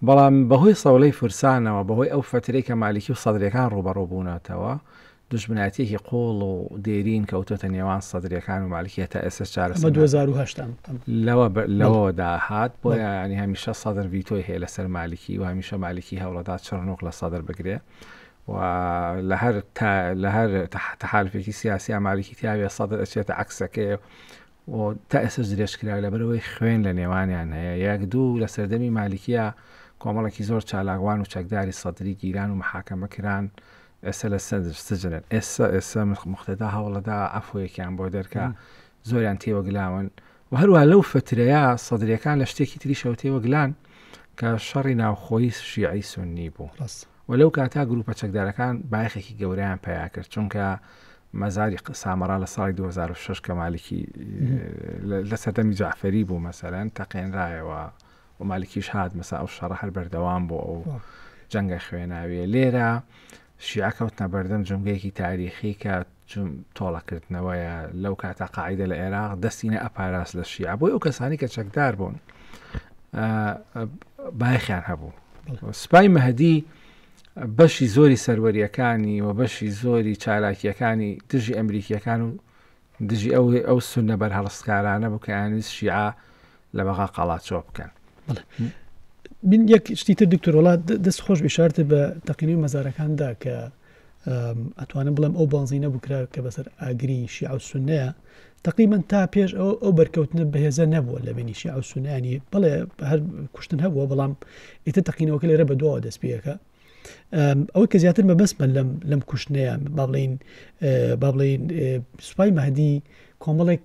بەڵام بەهۆی سەولەی فرسانەوە بەهۆی ئەو فترەی کە مالیکی و سەدرەکان ڕوبەڕووبوونەتەوە دژمنایەتیەکی قۆڵ و دێرین کەوتۆتە نێوان سەدرەکان و مالیکی هەتا ئێستا چارە 2010 لەوەدا هات بۆ ینی هەمیشە سەدر ڤیتۆی هەیە لەسەر مالیکی و هەمیشە مالیکی هەوڵەدا چڕنۆک لە سەدر بگرێ و لە هەر تەحالفێکی سیاسی مالیکی تیاوێ سەدر ئەچێتە عەکسەکەی و تا ئێستا درێژ کرا لەبەرەوەی خوێن لە نێوانیان هەیە یەک دوو لە سەردەمی مالیکیە کۆمەڵێکی زۆر چالاکوان و چەکداری سەدری گیران و محاکەمەکران ئێستا لە سجنن ئێستا مقتەدا هەوڵەدا عەفویەکیان بۆ دەرکا زۆریان تێوەگلاون و هەروە لەو فترەیە سەدرەکان لە شتێکی تریشەوە تێوەگلان کە شەڕی ناوخۆیی شیعی سونی بوو و لەو کاتا گروپە چەکدارەکان بایخێکی گەورەیان پیا کرد چونکە مەزاری سامەرا لە ساڵی 2006 کە مالیکی لە سەردەمی جعفەری بوو مەسەلەن تەقێنرایەوە و مالیکیش هات مەسا ئەو شەڕە هەر بەردەوام بوو ئەو جەنگە خوێناویە لێرە شیعە کەوتنە بەردەم جنگەیەکی تاریخی کە تۆڵەکردنەوەیە لەو کاتە قاعیدە لە عێراق دەستینە ئەپاراس لە شیعە بۆی ئەو کەسانی کە چەکدار بوون بایخیان هەبوو سوپای مەهدی بەشی زۆری سەروەریەکانی و بەشی زۆری چالاکیەکانی دژی ئەمریکیەکان و دژی ئەو سونە بەرهەڵستکارانە بوو کە یانویست شیعە لە بەغا قەڵاچۆ بکەن بین یەک شتی تر دکتۆر وڵات دەست خۆش بشارتە بە تەقینەی مەزارەکاندا کە ئەتوانم بڵێم ئەو بانزینە بکرا کە بەسەر ئاگری شیع و سونەیە تقریبا تا پێش ئەو بەرکەوتنە بەهێزە نەبووە لە بینی شیع و سونەیانی بڵێ هەر کوشتن هەبووە بەڵام ئیتر تەقینەوەکە لێرە بە دواوە دەست پێەکە ئەوەی کە زیاتر مەبەستمە لەم کوشتنەیە با بڵێن سوپای مەهدی کۆمەڵێک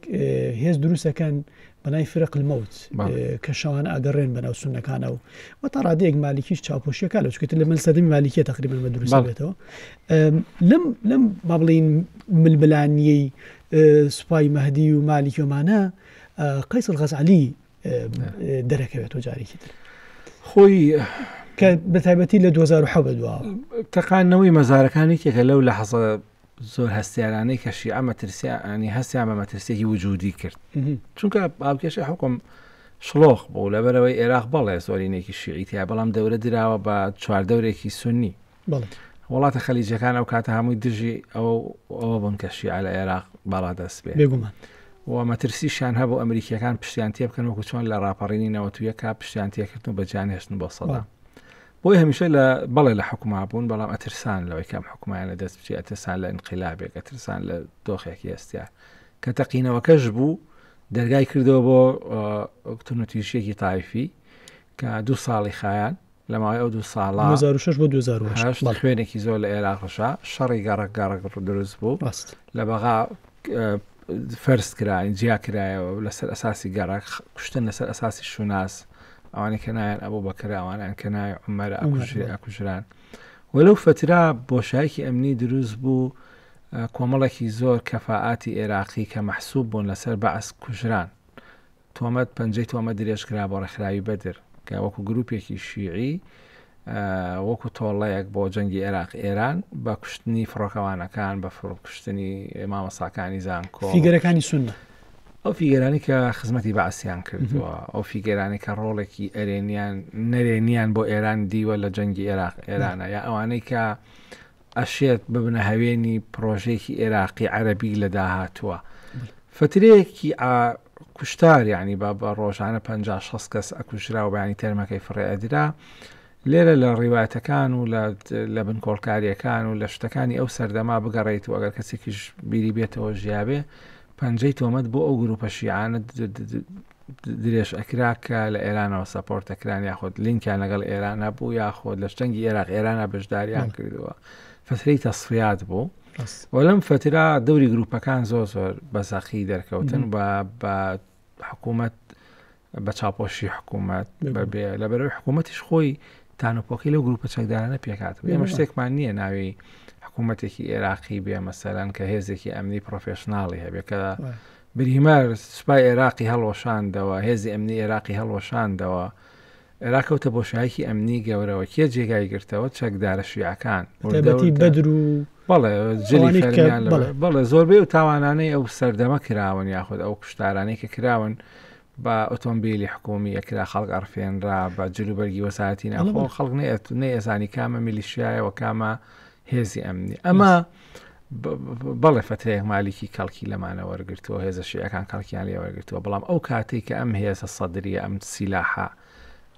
هێز دروستەکەن بەنای فرق المەوت کە شەوانە ئەگەڕێن بەناو سونەکانە و تا ڕادەیەک مالیکیش چاوپۆشیەکە لە چکێت لە من سەدەمی مالیکیە تقریبا بە دروست بێتەوە لەم با بڵێن ململانیەی سوپای مەهدی و مالیکیۆمانە قەیس الغەزالی دەرەکەوێتەوە جارێکی تر خۆی کە بەتایبەتی لە 2007 بەدواوە تەقانەوەی مەزارەکانی کێکە لەو لە حەزە زۆر هەستیارانەی کە شیعە مەترسیانی هەستیان بە مەترسیەکی وجودی کرد چونکە باوکێشە حکم شلۆخ بوو لەبەرەوەی عێراق بەڵێ زۆرینێکی شیعیتیا بەڵام دەورە دراوە بە چواردەورێکی سونی وڵاتە خەلیجەکان ئەو کاتە هەمووی دژی ئەوە بوون کە شیعە لە عێراق باڵا دەست بێت بێگومان و مەترسیشیان هەبوو ئەمریکیەکان پشتیان تێ بکەن وەکو چۆن لە ڕاپەڕینی نەوەتویەکە پشتیان تێکردن بە جیان هێشتن بۆ سەدا بۆی هەمیشە بەڵێ لە حکوما بوون بەڵام ئەترسان لەوەی کەم حکومایان لە دەست بچی ئەترسان لە ئینقیلابێک ئەترسان لە دۆخێکی ئەستیا کە تەقینەوەکەش بوو دەرگای کردەوە بۆ تونوتیشیەکی تایفی کە 2 ساڵی خایان لە ماوەی ئەو 2 ساڵە 2006 بۆ 2008 خوێنێکی زۆر لە عێراقشە شەڕی گەڕک دروست بوو لە بەغا فەرز کراین جیا کرایەوە لەسەر ئەساسی گەڕک کوشتن لەسەر ئەساسی شوناس ئەوانەی کە نایەن ئەبوو بەکر ئەوانیان کە نایە عومەر ئەکوژران وەلەو فترا بۆشایەکی ئەمنی دروست بوو کۆمەڵێکی زۆر کەفاعاتی عێراقی کە مەحسوب بوون لەسەر بەعس کوژران تۆمەت پەنجەی تۆمە درێژکرا بۆ ڕێکخراوی بەدر کە وەکو گروپێکی شیعی وەکو تۆڵەیەک بۆ جەنگی عێراق ئێران بە کوشتنی فڕۆکەوانەکان بە کوشتنی مامەساکانی زانکۆ فیگەرەکانی سونە ئەو فیگەرانی کە خزمەتی بەعسیان کردووە ئەو فیگەرانی کە ڕۆڵێکی ئەرێنیان نەرێنیان بۆ ئێران دیوە لە جەنگی عێراق ئێرانە یا ئەوانەی کە ئەشێت ببنە هەوێنی پرۆژێکی عێراقی عەرەبی لە داهاتووە فترەیەکی کوشتار یعنی بە ڕۆژانە 50-60 کەس ئەکوژرا و بەیانی تەرمەکەی فڕێ ئەدرا لێرە لە ڕیواتەکان و لە بنکۆڵکاریەکان و لە شتەکانی ئەو سەردەما بگەڕێیت و ئەگەر کەسێکیش بیری بێتەوە ژیابێ 5 تۆمەت بۆ ئەو گروپە شیعانە درێژ ئەکرا کە لە ئێرانەوە سەپۆرتەکران یاخۆت لینکیان لەگەڵ ئێرانە بوو یاخۆت لە شتەنگی عێراق ئێرانە بەشداریان کردووە فترەی تەسفیات بوو و لەم فترا دەوری گروپەکان زۆر بەزەخی دەرکەوتن بە حکوومەت بە چاپۆشی حکوومەت بەبێ لەبەرەوەی حکوومەتیش خۆی تانوپۆکی لەو گروپە چەکدارانە پێکاتەوە ئێمە شتێکمان نییە ناوی حکوومەتێکی عێراقی بێ مەسەلەن کە هێزێکی ئەمنی پرۆفێشناڵی هەبێ کە بریمار سوپای عێراقی هەڵوەشاندەوە هێزی ئەمنی عێراقی هەڵوەشاندەوە عێراقەوتە بۆشایەکی ئەمنی گەورەوە کێ جێگای گرتەوە چەکدارە شیعەکان بەدر و بەڵێ جلی فەرمیان بەڵێ زۆربەی و تاوانانەی ئەو سەردەمە کراون یاخود ئەو کوشتارانەی کە کراون بە ئۆتۆمبیلی حکومی ئەکرا خەڵک ئەرفێنرا بە جلوبەرگی وەساەتی ناخۆ خەڵک نەیەزانی کامە میلیشیایەوە کامە هێزی ئەمنی ئەمە بەڵێ فترەیەک مالیکی کەڵکی لەمانە وەرگرتووە هێزە شیعەکان کەڵکیان لێ وەرگرتووە بەڵام ئەو کاتێک کە ئەم هێزە سەدریە ئەم سیلاحە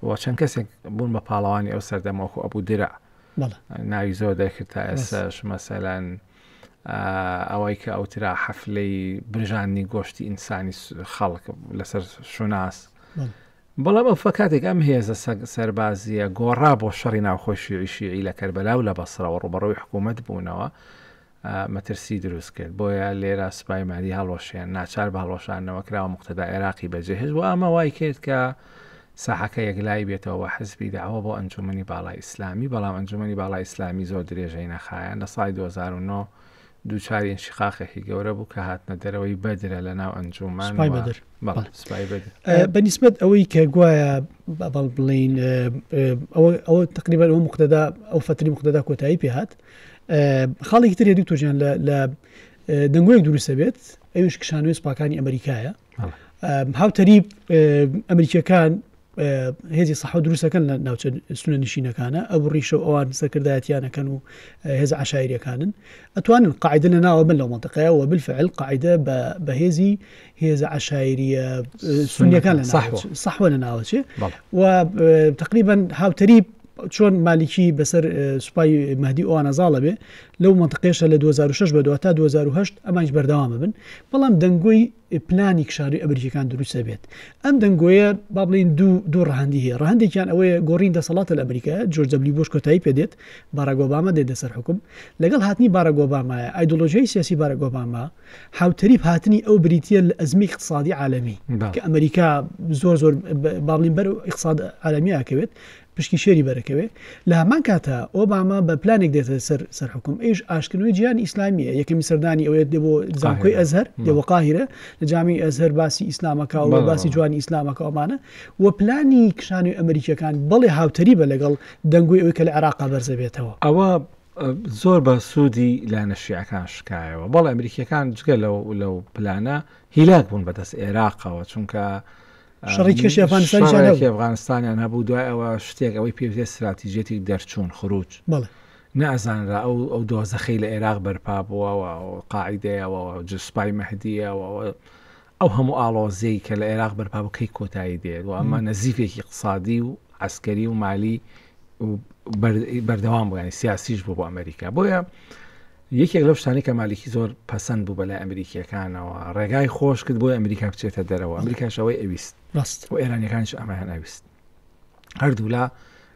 و چەند کەسێک بوون بە پاڵەوانی ئەو سەردەمەوەکو ئەبوو درع ناوی زۆر دەکرد تا ئێستاش مەسەلەن ئەوەی کە ئەوترا حەفلەی برژانی گۆشتی ئینسانی خەڵک لەسەر شوناس بەڵام ئەو فەکاتێک ئەم هێزە سەربازیە گۆڕا بۆ شەڕی ناوخۆی شیعی لە کەربەلا و لە بەسڕەوە ڕوبەڕەوەی حکوومەت بوونەوە مەترسی دروست کرد بۆیە لێرە سوپای مادی هەڵوەشێن ناچار بە هەڵوەشانەوە کراوە مقتەدا عێراقی بەجێهێش و ئەمە وای کرد کە ساحەکە یەکلای بێتەوە حزبی داوە بۆ ئەنجومەنی باڵای ئیسلامی بەڵام ئەنجومەنی باڵای ئیسلامی زۆر درێژەی نەخایەن لە ساڵی 2009 دووچاری انشقاقێکی گەورە بوو کە هاتنە دەرەوەی بەدرە لە ناو ئەنجومان سوپای بەدر بەنسبەت ئەوەی کە گوایە بڵین ئەوە تقریبا ئەوە مقتەدا ئەو فتری مقتەدا کۆتایی پێهات خاڵێکی تر هێدی تۆژیان لە دەنگۆیەک دروستە بێت ئەوش کشانوی سوپاکانی ئەمریکایە هاوتەریب ئەمریکیەکان هێزی سەحوە دروستەکەن لە ناوچە سونە نشینەکانە ئەو ڕیشە و ئەوان سەرکردایەتیانەکەن و هێز عەشایریەکانن ئەتوانن قاعدە لە ناوە بن لەو منطقەیە و بالفعل قاعدە بە هێز عەشایریە سونیەکان لە سەحوە لە ناوچێ و تقریبا هاوتەری چۆن مالیکی بەسەر سوپای مەهدی ئەوانە زاڵە بێ لەو منطقەیەشە لە 2006 بە تا 2008 ئەمانش بەردەوامە بن بەڵام دەنگۆی پلانی کشاری ئەمریکیەکان دروستە بێت ئەم دەنگۆیە با بڵین دوو ڕەهەندی هەیە ڕەهەندێکیان ئەوەیە گۆڕین دەسەڵاتە لە ئەمریکا جۆرج دەبلیو بوش کۆتایی پێدێت باراک ئۆباما دێتە سەر حکوم لەگەڵ هاتنی باراک ئۆبامایە ئایدۆلۆژیای سیاسی باراک ئۆباما هاوتەریب هاتنی ئەو بریتیە لە ئەزمەی اقتصادی عالەمی کە ئەمریکا زۆر با بڵین بەر اقتصاد عالەمی ئاکەوێت پشکی شێری بەرەکەوێ لە هەمان کاتە ئۆباما بە پلانێک دێتە سەر حکوم ئەیش ئاشکردنەوەی جیهانی ئیسلامیە یەکەمی سەردانی ئەوەیە دێ بۆ زانکۆی ئەزهەر دێ بۆ قاهیرە لە جامی ئەزهەر باسی ئیسلامەکە و باسی جوانی ئیسلامەکە ئەمانە و پلانی کشانی ئەمریکیەکان بەڵێ هاوتەری بە لەگەڵ دەنگۆی ئەوەی کە لە عێراقا بەرزە بێتەوە ئەوە زۆر بە سوودی لە نەشیعەکان شکایەوە بەڵێ ئەمریکیەکان جگە لەو پلانە هیلاک بوون بەدەست عێراقەوە چونکە شەڕێکی ئەفغانستانیان هەبوو دوای ئەوە شتێک ئەوەی پێوتێت استراتیژێتی دەرچوون خروج نەزانرا ئەو دۆزەخەی لە عێراق بەرپا بووە و قاعیدەیەوە جسپای مەهدیەوە ئەو هەموو ئاڵۆزەی کە لە عێراق بەرپا بوو کەی کۆتایی دێت و ئەمە نەزیفێکی اقتصادی و عسکەری و مالی بەردەوام بوویانی سیاسیش بوو بۆ ئەمریکا بۆیە یەکێک لەو شتانی کە مالیکی زۆر پەسەند بوو بەلای ئەمریکیەکانەوە ڕێگای خۆش کرد بۆی ئەمریکا بچێتە دەرەوە ئەمریکاشەوەی ئەویست و ئێرانیەکانش ئەمەیان ئەویست هەردوو لا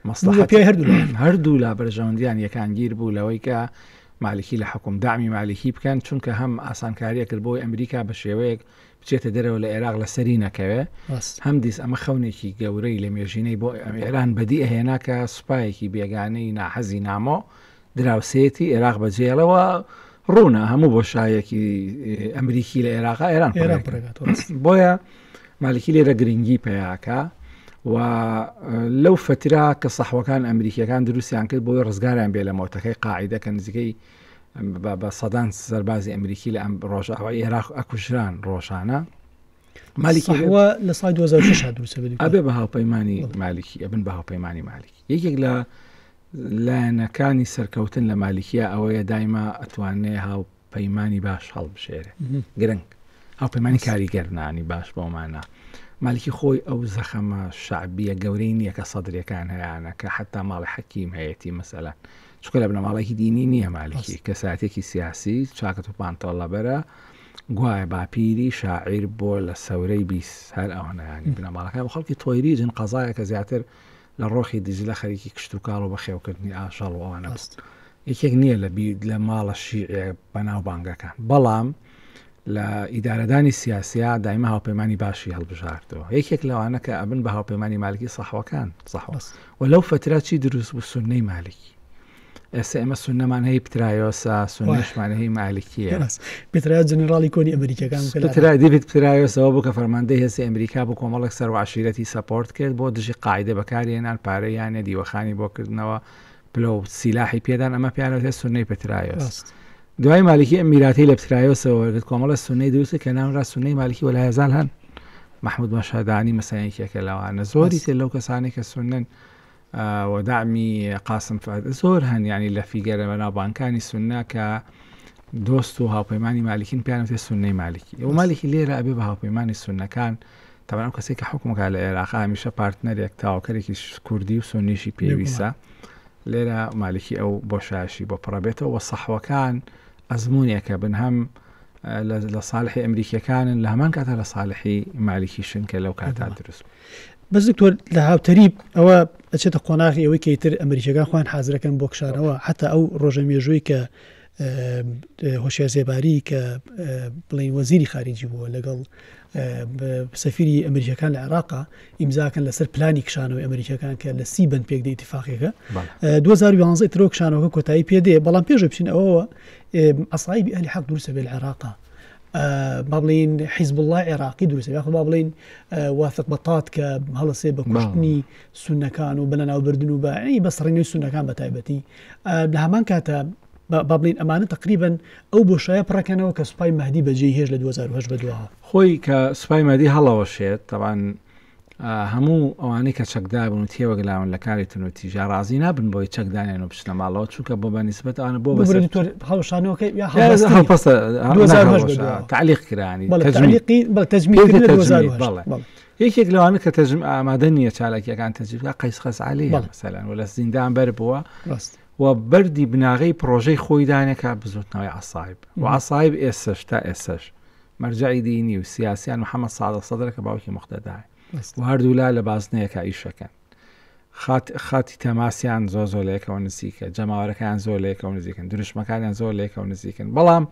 مەسلحەت هەردوو لا بەرژەوەندیان یەکانگیر بوو لەوەی کە مالیکی لە حکوم دامی مالیکی بکەن چونکە هەم ئاسانکاریە کرد بۆی ئەمریکا بە شێوەیەک بچێتە دەرەوە لە عێراق لە سەری نەکەوێ هەم دیس ئەمە خەونێکی گەورەی لە مێژینەی بۆ ئێران بەدی ئەهێنا کە سوپایەکی بێگانەی ناحەزی نامۆ دراوسێتی عێراق بەجێڵەوە ڕوونە هەموو بۆ شایەکی ئەمریکی لە عێراقا ئێران بۆیە مالیکی لێرە گرنگی پێیاکە و لەو فترا کە سەحوەکان ئەمریکیەکان دروستیان کرد بۆی ڕزگاریان بێ لە مۆتەکەی قاعیدە کە نزیکەی بە سەدان سەربازی ئەمریکی لە ئەم ڕۆژاوای عێراق ئەکوژران ڕۆژانە مالیکی لە ساڵی 2006 دروست ئەبێ بە هاوپەیمانی مالیکی ئەبن بە هاوپەیمانی مالیکی یەکێک لە لایەنەکانی سەرکەوتن لە مالیکیە ئەوەیە دایما ئەتوانێ هاوپەیمانی باش هەڵبژێرێ گرنگ هاوپەیمانی کاریگەرنانی باش بۆمانە مالیکی خۆی ئەو زەخەمە شعبیە گەورەی نییە کە سەدرەکان هەیەانە کە حتا ماڵی حەکیم هەیەی مەسەلە چکە لە بنەماڵێکی دینی نییە مالیکی کە ساتێکی سیاسی چاکت و پانتۆڵە بەرە گوایە باپیری شاعیر بۆ لە سەورەی بیست هەر ئەوەنەیانی بنەماڵەکان خەڵکی تۆیری جن قەزایە کە زیاتر لە ڕۆخی دژلە خەریکی کشت و کاڵ و بەخێوکردنی ئاشەڵ ئەوانە یەکێک نییە لە ماڵە شیعێ بەناو بانگەکان بەڵام لە ئیدارەدانی سیاسیا دایما هاوپەیمانی باشی هەڵبژاردەوە یەکێک لەوانە کە ئەبن بە هاوپەیمانی مالیکی سەحوەکان و لەو فترا چی دروست بوو سونەی مالیکی ئێستا ئێمە سونەمان هەیە پترایۆسا سونەشمان هەیە مالیکیە پترایۆ جنراڵی کۆنی ئەمریکیەکان دیوید پترایۆسەوە بوو کە فەرماندەی هێزی ئەمریکا بۆ کۆمەڵێک سەر و عەشیرەتی سەپۆرت کرد بۆ دژی قاعدە بەکارهێنان پارەیانە دیوەخانی بۆ کردنەوە پلە و سیلاحی پێدان ئەمە پیانەوە سونەی پترایۆس دوای مالیکی ئەمیراتی لە پترایۆسەوە کۆمەڵە سونەی دروست کە ناونرا سونەی مالیکی وەلایەزال هەن محمود مەشهەدانی مەسەلەیەکێکە لەوانە زۆری تر لەو کەسانی کە سونەن ودعمی قاسم فهد زۆر هەن ینی لە فیگەرە بەناوبانکانی سونە کە دۆست و هاوپەیمانی مالیکین پیانەوێت سونەی مالیکی و مالیکی لێرە ئەبێ بە هاوپەیمانی سونەکان تاوان ئەو کەسێک کە حکومەکە لە عێراق هەمیشە پارتنەرێک تاواکەرێکی کوردی و سونیشی پێویستە لێرە مالیکی ئەو بۆشایشی بۆ پڕەبێتەوە و سەحوەکان ئەزمونێکە بن هەم لە ساڵحی ئەمریکیەکانن لە هەمان کاتە لە ساڵحی مالیکیشن کە لەو کاتا دروست بەس دکتۆر لە هاوتەریب ئەوە ئەچێتە قۆناغی ئەوەی کەیتر ئەمریکیەکان خۆیان حازرەکەن بۆ کشانەوە حتا ئەو ڕۆژە مێژووی کە هۆشیار زێباری کە بڵین وەزیری خارجی بووە لەگەڵ سەفیری ئەمریکیەکان لە عێراقا ئیمزاکەن لەسەر پلانی کشانەوەی ئەمریکیەکان کە لە 30 بن پێکدە ئیتفاقیەکە 2011 ترۆ کشانەوەکە کۆتایی پێدێ بەڵام پێش بچین ئەوەوە ئەسرائیل ئەهلی حەق دروستە بێ لە عێراقا با بڵین حیزب الله عێراقی دروستە یاخۆ با بڵین واثق بەتات کە هەڵەسێ بە کوشتنی سونەکان و بەلەناوبردن و بەسڕێنەوەی سونەکان بەتایبەتی لە هەمان کاتە با بڵین ئەمانە تقریبا ئەو بۆشایە پڕەکەنەوە کە سوپای مەهدی بەجێی هێژ لە 2008 بەدووە خۆی کە سوپای مەهدی هەڵەوەشێت تەوان هەموو ئەوانەی کە چەکدابن و تێوەگلاون لە کاری تونوتیژە ڕازی نابن بۆی چەکدانیان و بچنە ماڵەوە چونکە بۆ بەنسبەت ئەوانە بۆ هەڵشانەوەکەی تعلیق کرانی یەکێک لەوانە کە ئامادە نییە چالاکیەکان تەجیبکە قەیس خەزعەلی مەسەلەن و لە زیندان بەر بووە و بەردی بناغەی پرۆژەی خۆی دانێکە بزوتنەوەی عەسایب و عەسایب ئێسش تا ئێسش مەرجەعی دینی و سیاسیان محەممەد سادق سەدرە کە باوکی موقتەدایە و هەردوو لا لە بازنەیەکە ئیشەکەن خاتی تەماسیان زۆ لەیەکەوە نزیکە جەماوەرەکان زۆر لەیەکەوە نزیکن دروشمەکانیان زۆر لەیەکەوە نزیکن بەڵام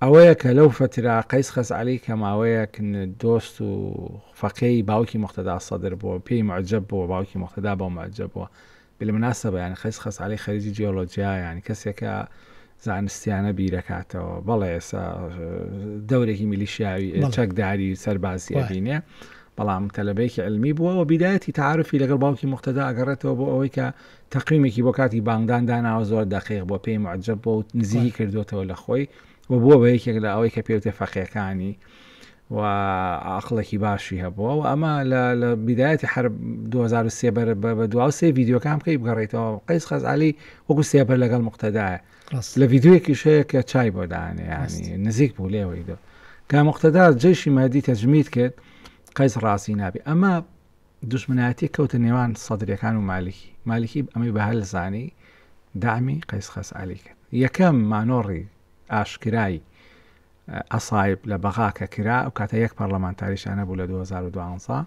ئەوەیە کە لەو فترا قەیس خەزعەلی کە ماوەیەک دۆست و فەقێی باوکی موقتەدا سەدر بووە پێی معجب بووە باوکی موقتەدا بۆ معجب بووە بالمناسبە یعنی قەیس خەزعەلی خەریجی جیۆلۆجیا یعنی کەسێکە زانستیانە بیرەکاتەوە بەڵێ ئێستا دەورێکی میلیشیاوی چەکداری سەربازی ئەبینێ بەڵام تەلەبەیەکی علمی بووە و بیدایەتی تعارفی لەگەڵ باوکی موقتەدا ئەگەڕێتەوە بۆ ئەوەی کە تەقریمێکی بۆ کاتی بانگدان داناوە زۆر دەقیق بۆ پێی معجب بۆ و نزیکی کردوتەوە لە خۆی و بووە بە یەکێک لە ئەوەی کە پێوتێ فەقیەکانی و عقلێکی باشی هەبووە و ئەمە لە بیدایەتی حرب 2003 بە دواوسێ ڤیدیۆکان بکەی بگەڕێیتەوە قەیس خەزعەلی وەکو سێبەر لەگەڵ موقتەدایە لە ڤیدیۆیەکی شەیە کە چای بۆ دانێ ینی نزیک بوو لێوەی دۆ کە موقتەدا جێشی مادی تەجمید کرد قەیس ڕاستی نابێ ئەمە دوژمنایەتی کەوتە نێوان سەدرەکان و مالیکی ئەمەی بە هەل زانی دامی قەیس خەزعەلی کرد یەکەم مانۆڕی ئاشکرای عەسایب لە بەغاکە کرا و کاتە یەک پەرلەمانتاریشانە بوو لە 2012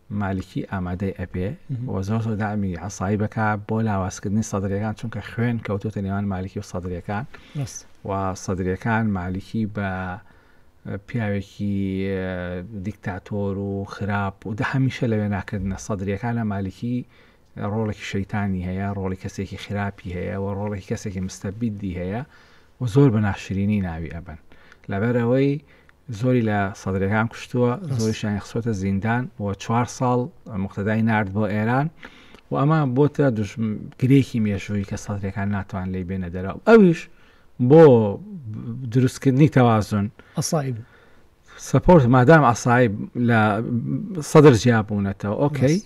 مالیکی ئامادەی ئەبێ و زۆر دامی عەسایبەکە بۆ لاوازکردنی سەدرەکان چونکە خوێن کەوتوتە نێوان مالیکی و سەدرەکان و سەدرەکان مالیکی بە پیاوێکی دیکتاتۆر و خراپ و هەمیشە لەوێ ناکردنە سەدرەکانە مالیکی ڕۆڵێکی شەیتانی هەیە ڕۆڵی کەسێکی خراپی هەیە و ڕۆڵێکی کەسێکی مستەبیدی هەیە و زۆر بە ناشرینی ناوی ئەبن لەبەرەوەی زۆری لە سەدرەکان کوشتووە زۆریشیان خسۆتە زیندان و 4 ساڵ موقتەدای نارد بۆ ئێران و ئەمە بۆتە گرێکی مێژووی کە سەدرەکان ناتوان لێی بێنە دەرەوە ئەویش بۆ دروستکردنی تەوازن عەسایب سەپۆرت مادام عەسایب لە سەدر جیابوونەتەوە ئۆکەی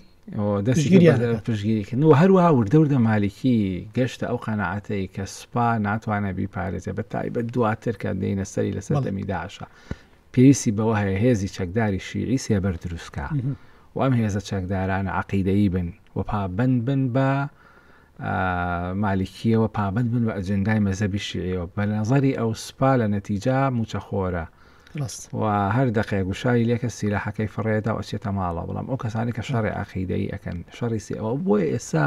پشگیریکردن و هەروەها وردە مالیکی گەشتە ئەو قەناعەتەی کە سوپا ناتوانە بیپارێزێ بە تایبەت دواتر کە دێنە سەری لەسەر دەمی داعشە پێویستی بەوە هەیە هێزی چەکداری شیعی سێبەر دروستکە و ئەم هێزە چەکدارانە عەقیدەیی بن و پابند بن بە مالیکیەوە پابند بن بە ئەجندای مەزهبی شیعیەوە بە نەزەری ئەو سوپا لە نەتیجە موچەخۆرە و هەر دقیقە گوشاری لێکە سیلاحەکەی فڕێدا و ئەچێتە ماڵە بەڵام ئەو کەسانی کە شەڕی عەقیدەیی ئەکەن شەڕی سێەوە بۆیە ئێستا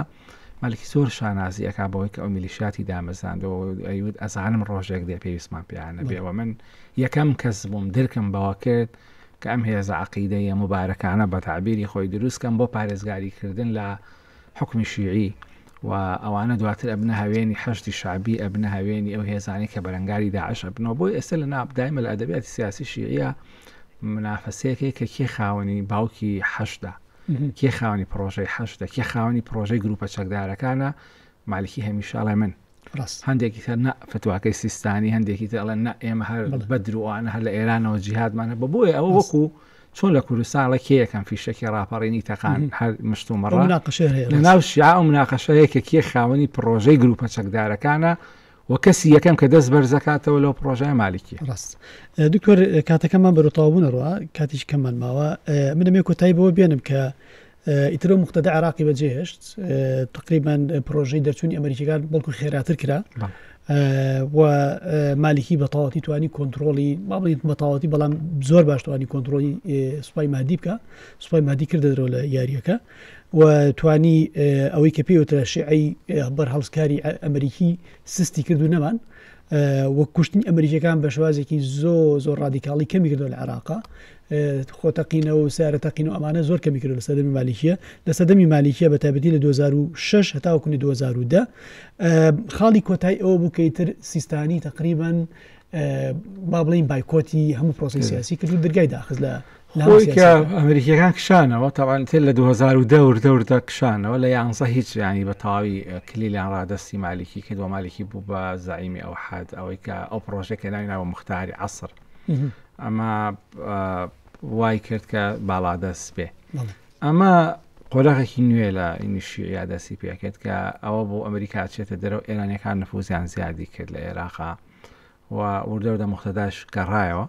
مالیکی زۆر شانازی ئەکا بەوەی کە ئەو میلیشیاتی دامەزاندەوە ئەیود ئەزانم ڕۆژێک دێ پێویستمان پێیانە بێەوە من یەکەم کەس بووم درکم بەوە کرد کە ئەم هێزە عەقیدەیە مبارەکانە بە تعبیری خۆی دروستکەم بۆ پارێزگاریکردن لە حکمی شیعی و ئەوانە دواتر ئەبنە هەوێنی حەشتی شعبی ئەبنە هەوێنی ئەو هێزانی کە بەرەنگاری داعش ئەبنەوە بۆی ئێستا لە نابدایمە لە ئەدەبیاتی سیاسی شیعیە منافەسەیەکی کە کێ خاوەنی باوکی حەشتە کێ خاوەنی پرۆژەی حەشتە کێ خاوەنی پرۆژەی گروپە چەکدارەکانە مالیکی هەمیشەڵێ من هەندێکی تر نە فتواکەی سیستانی هەندێکی تر ئەڵێن نە ئێمە هەر بەدرووانە هەر لە ئێرانەوە جیهادمانە بۆیە ئەوە وەکو چۆن لە کوردستانڵە کێ یەکەم فیشەکی ڕاپەڕینی تەقان هەر مشتومەڕە لە ناو شیعە و مناقەشەیە کە کێ خاوەنی پرۆژەی گروپە چەکدارەکانە و کەسی یەکەم کە دەست بەرزەکاتەوە لەو پرۆژەی مالیکی ڕاست دکتۆر کاتەکەمان بەرەتەوابوونەڕوە کاتیش کەممان ماوە من دەمێ کۆتایی بەوە بێنم کە ئیترۆ موقتەدا عێراقی بەجێهێشت تقریبا پرۆژەی دەرچوونی ئەمریکیەکان بەڵکو خێراتر کرا و مالیکی بەتەواوەتی توانی کۆنتترۆلی با بڵین بەتەواوەتی بەڵام زۆر باش توانی کۆنتترۆلی سوپای مادی بکە سوپای مادی کردەوە لە یاریەکە و توانی ئەوەی کە پێوتە شیعی بەر هەڵسکاری ئەمریکی سستی کردو نەمان وە کوشتنی ئەمریکەکان بە شوازێکی زۆر ڕادیکاڵی کەمی کردو لە عێراقا خۆتەقینە و سارەتەقین و ئەمانە زۆر کەمی کرد لە سەردەمی مالیکیە لە سەردەمی مالیکیە بە تایبەتی لە 2006 هەتاوەکوی 2010 خاڵی کۆتایی ئەوە بوو کەیتر سیستانی تقریبا با بڵین بایکۆتی هەموو پرۆسی سیاسی کرد و دەرگای داخست لە خۆی کە ئەمریکیەکان کشانەوە تاوان تێ لە 2010 کشانەوە لە 11 هیچ ینی بە تەواوی کلیلیان ڕادستی مالیکی کردووە مالیکی بوو بە زعیمی ئەو حد ئەوەی کە ئەو پرۆژێکە ناویناوە مختاری عەسر ئەمە وای کرد کە باڵادەست بێ ئەمە قۆلاغێکی نوێ لە ئینیشی یادەسی پێکێت کە ئەوە بۆ ئەمریکا چێتە دەرەوە ئێرانیەکان نفوزیان زیادی کرد لە عێراقا و وردەوردە مختەداش گەڕایەوە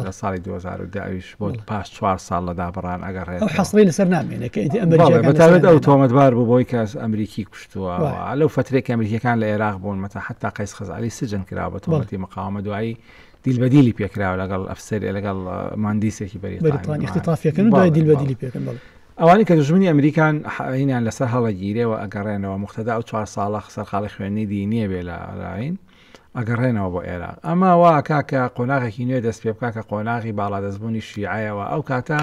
لە ساڵی 2010 بۆ پاش 4 ساڵ لە دابڕان ئەگەڕێت حەسڕی لەسەر نامێنێت کە ئەمریکا بەتابێت ئەو تۆمەتبار بوو بۆی کەس ئەمریکی کوشتووە لەو فترێک ئەمریکیەکان لە عێراق بوون مەتا حتا قەیس خەزعەلی سجن کراوە بە تۆمەتی مقاومە دوایی دیلبەدیلی پێکراوە لەگەڵ ئەفسەر لەگەڵ مهندسێکی بەریتانی اختطافیەکەن و دوای دیلبەدیلی پێکەن. ئەوانی کە دژمنی ئەمریکان هینیان لەسەر هەڵەگیرێەوە ئەگەڕێنەوە مختەدا ئەو 4 ساڵە سەرقاڵی خوێندنی دینیە بێ لە ڕاین ئەگەڕێنەوە بۆ عێراق. ئەمە وا کاکە قۆناغێکی نوێ دەست پێ بکە کە قۆناغی باڵادەستبوونی شیعەوە ئەو کاتە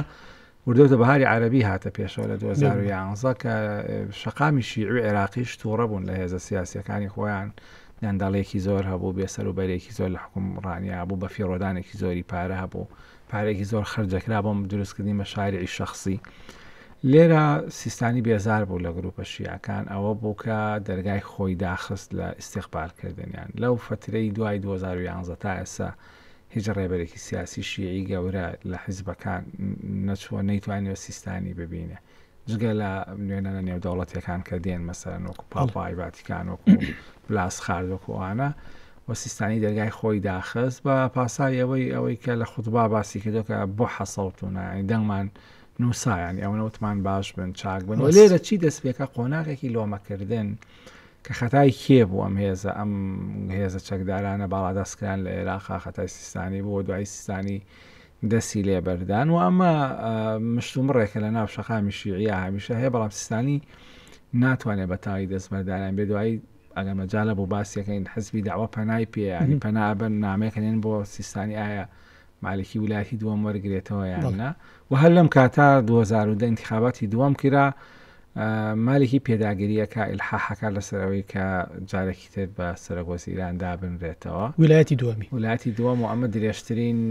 وردەوتە بەهاری عەرەبی هاتە پێشەوە لە 2011 کە شەقامی شیعی عێراقیش تووڕە بوون لە هێزە سیاسیەکانی خۆیان نانداڵێکی زۆر هەبوو بێسەر و بەرێکی زۆر لە حکومڕانیا بوو بە فیڕۆدانێکی زۆری پارە هەبوو پارێکی زۆر خرجەکرا بۆم دروستکردنی مەشاریعی شەخصی. لێرە سیستانی بێزار بوو لە گروپە شیعەکان ئەوە بوو کە دەرگای خۆی داخست لە ئیستیقبالکردنیان لەو فترەی دوای 2011 تا ئێستا هیچ ڕێبەرێکی سیاسی شیعی گەورە لە حیزبەکان نەچووە نەیتوانێت سیستانی ببینێ جگە لە نوێنە نێودەوڵەتیەکان کە دێن مەسەرەن وەکو پاپای ڤاتیکان وەکو بلاس خاردۆکوانە و سیستانی دەرگای خۆی داخست بە پاسای ئەوەی کە لە خوتبا باسی کردو کە بۆ حەسەڵتونە دەنگمان نووسایانی ئەوە وتمان باش بن چاک بن و لێرە چی دەست پێکە قۆناغێکی لۆمەکردن کە خەتای کێ بوو ئەم هێزە چەکدارانە باڵادەستکران لە عێراقا خەتای سیستانی بوو دوای سیستانی دەستی لێبەردان و ئەمە مشتومڕێکە لە ناو شەقامی شیعە هەمیشە هەیە بەڵام سیستانی ناتوانێت بەتاوی دەستبەردانیان بێ دوایی ئەگەر مەجالە بۆ باسیەکەین حزبی داوا پەنای پێیانی پەنابن نامێکەنێن بۆ سیستانی ئایا مالکی ویلایەتی دووەم وەرگێتەوە یاننا و هەر لەم کاتا 2010 انتخاباتی دووەم کرا مالکی پێداگیریەکە ئیلحاحەکە لەسەرەوەی کە جارێکی تر بە سەرۆکوەزیری ئیران دابنرێتەوە ویلایەتی دووەم و ئەمە درێژترین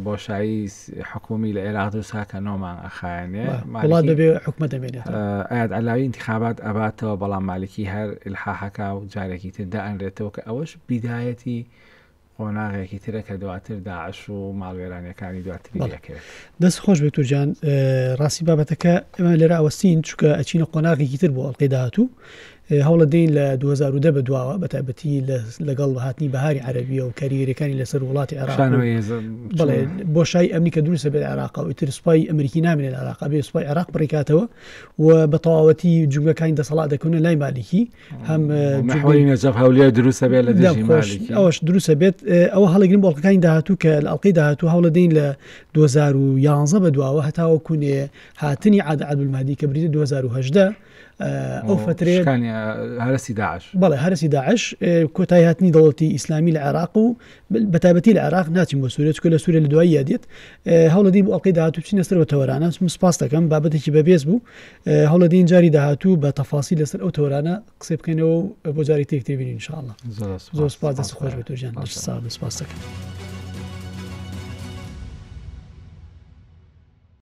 بۆشایی حکومی لە عێراق دروستکا کە نۆمان ئەخایەنێ وڵات بەبێ حکومەت دەمێنێت ئاياد عەلاوی انتخابات ئەباتەوە بەڵام مالکی هەر ئیلحاحەکە و جارێکی تر دائەنرێتەوە کە ئەوەش بیدایەتی قۆناغێکی ترە کە دواتر داعش و ماڵوێرانیەکانی دواتری دەکرێت. دەست خۆش بێت جان ڕاستی بابەتەکە ئێمە لێرە ئەوەستین چونکە ئەچینە قۆناغێکی تر بۆ ئەڵقەی داهاتوو هەوڵە دەین لە 2010 بەدواوە بە تایبەتی لەگەڵ هاتنی بەهاری عەرەبیە و کاریگەریەکانی لەسەر وڵاتی عێراق بەڵێ بۆشایی ئەمنی کە دروستە بێت عێراق و ئیتر سوپای ئەمریکی نامێنێت لە عێراق بێ سوپای عێراق بڕێکاتەوە و بە تەواوەتی جوگەکانی دەسەڵات دەکەونە لای مالیکی هەم محوری نەجەف هەولێر دروستە بێت لە دژی مالیکی ئەوەش دروستە بێت ئەوە هەڵەگرین بۆ ئەڵقەکانی داهاتوو کە لە ئەڵقەی داهاتوو هەوڵە دەین لە 2011 بەدواوە هەتاوەکوونێ هاتنی عەبدولمەهدی کە بریتە 2018 ئەو فترێ هەرسی داعش بەڵێ هەرسی داعش کۆتایی هاتنی دەوڵەتی ئیسلامی لە عێراق و بەتایبەتی لە عێراق ناچین بۆ سووریا چونکە لە سووریا لە دوایی یادێت هەوڵە دەین بۆ ئەڵقەی داهاتوو بچینە سەر بە تەوەرانە سپاس دەکەم بابەتێکی بەبێز بوو هەوڵە دەین جاری داهاتوو بە تەفاسی لەسەر ئەو تەوەرانە قسە بکەینەوە بۆ جاری تێک تێبینین ئینشاءالله. زۆر سپاس دەست خۆش بێت جان سپاس دەکەم.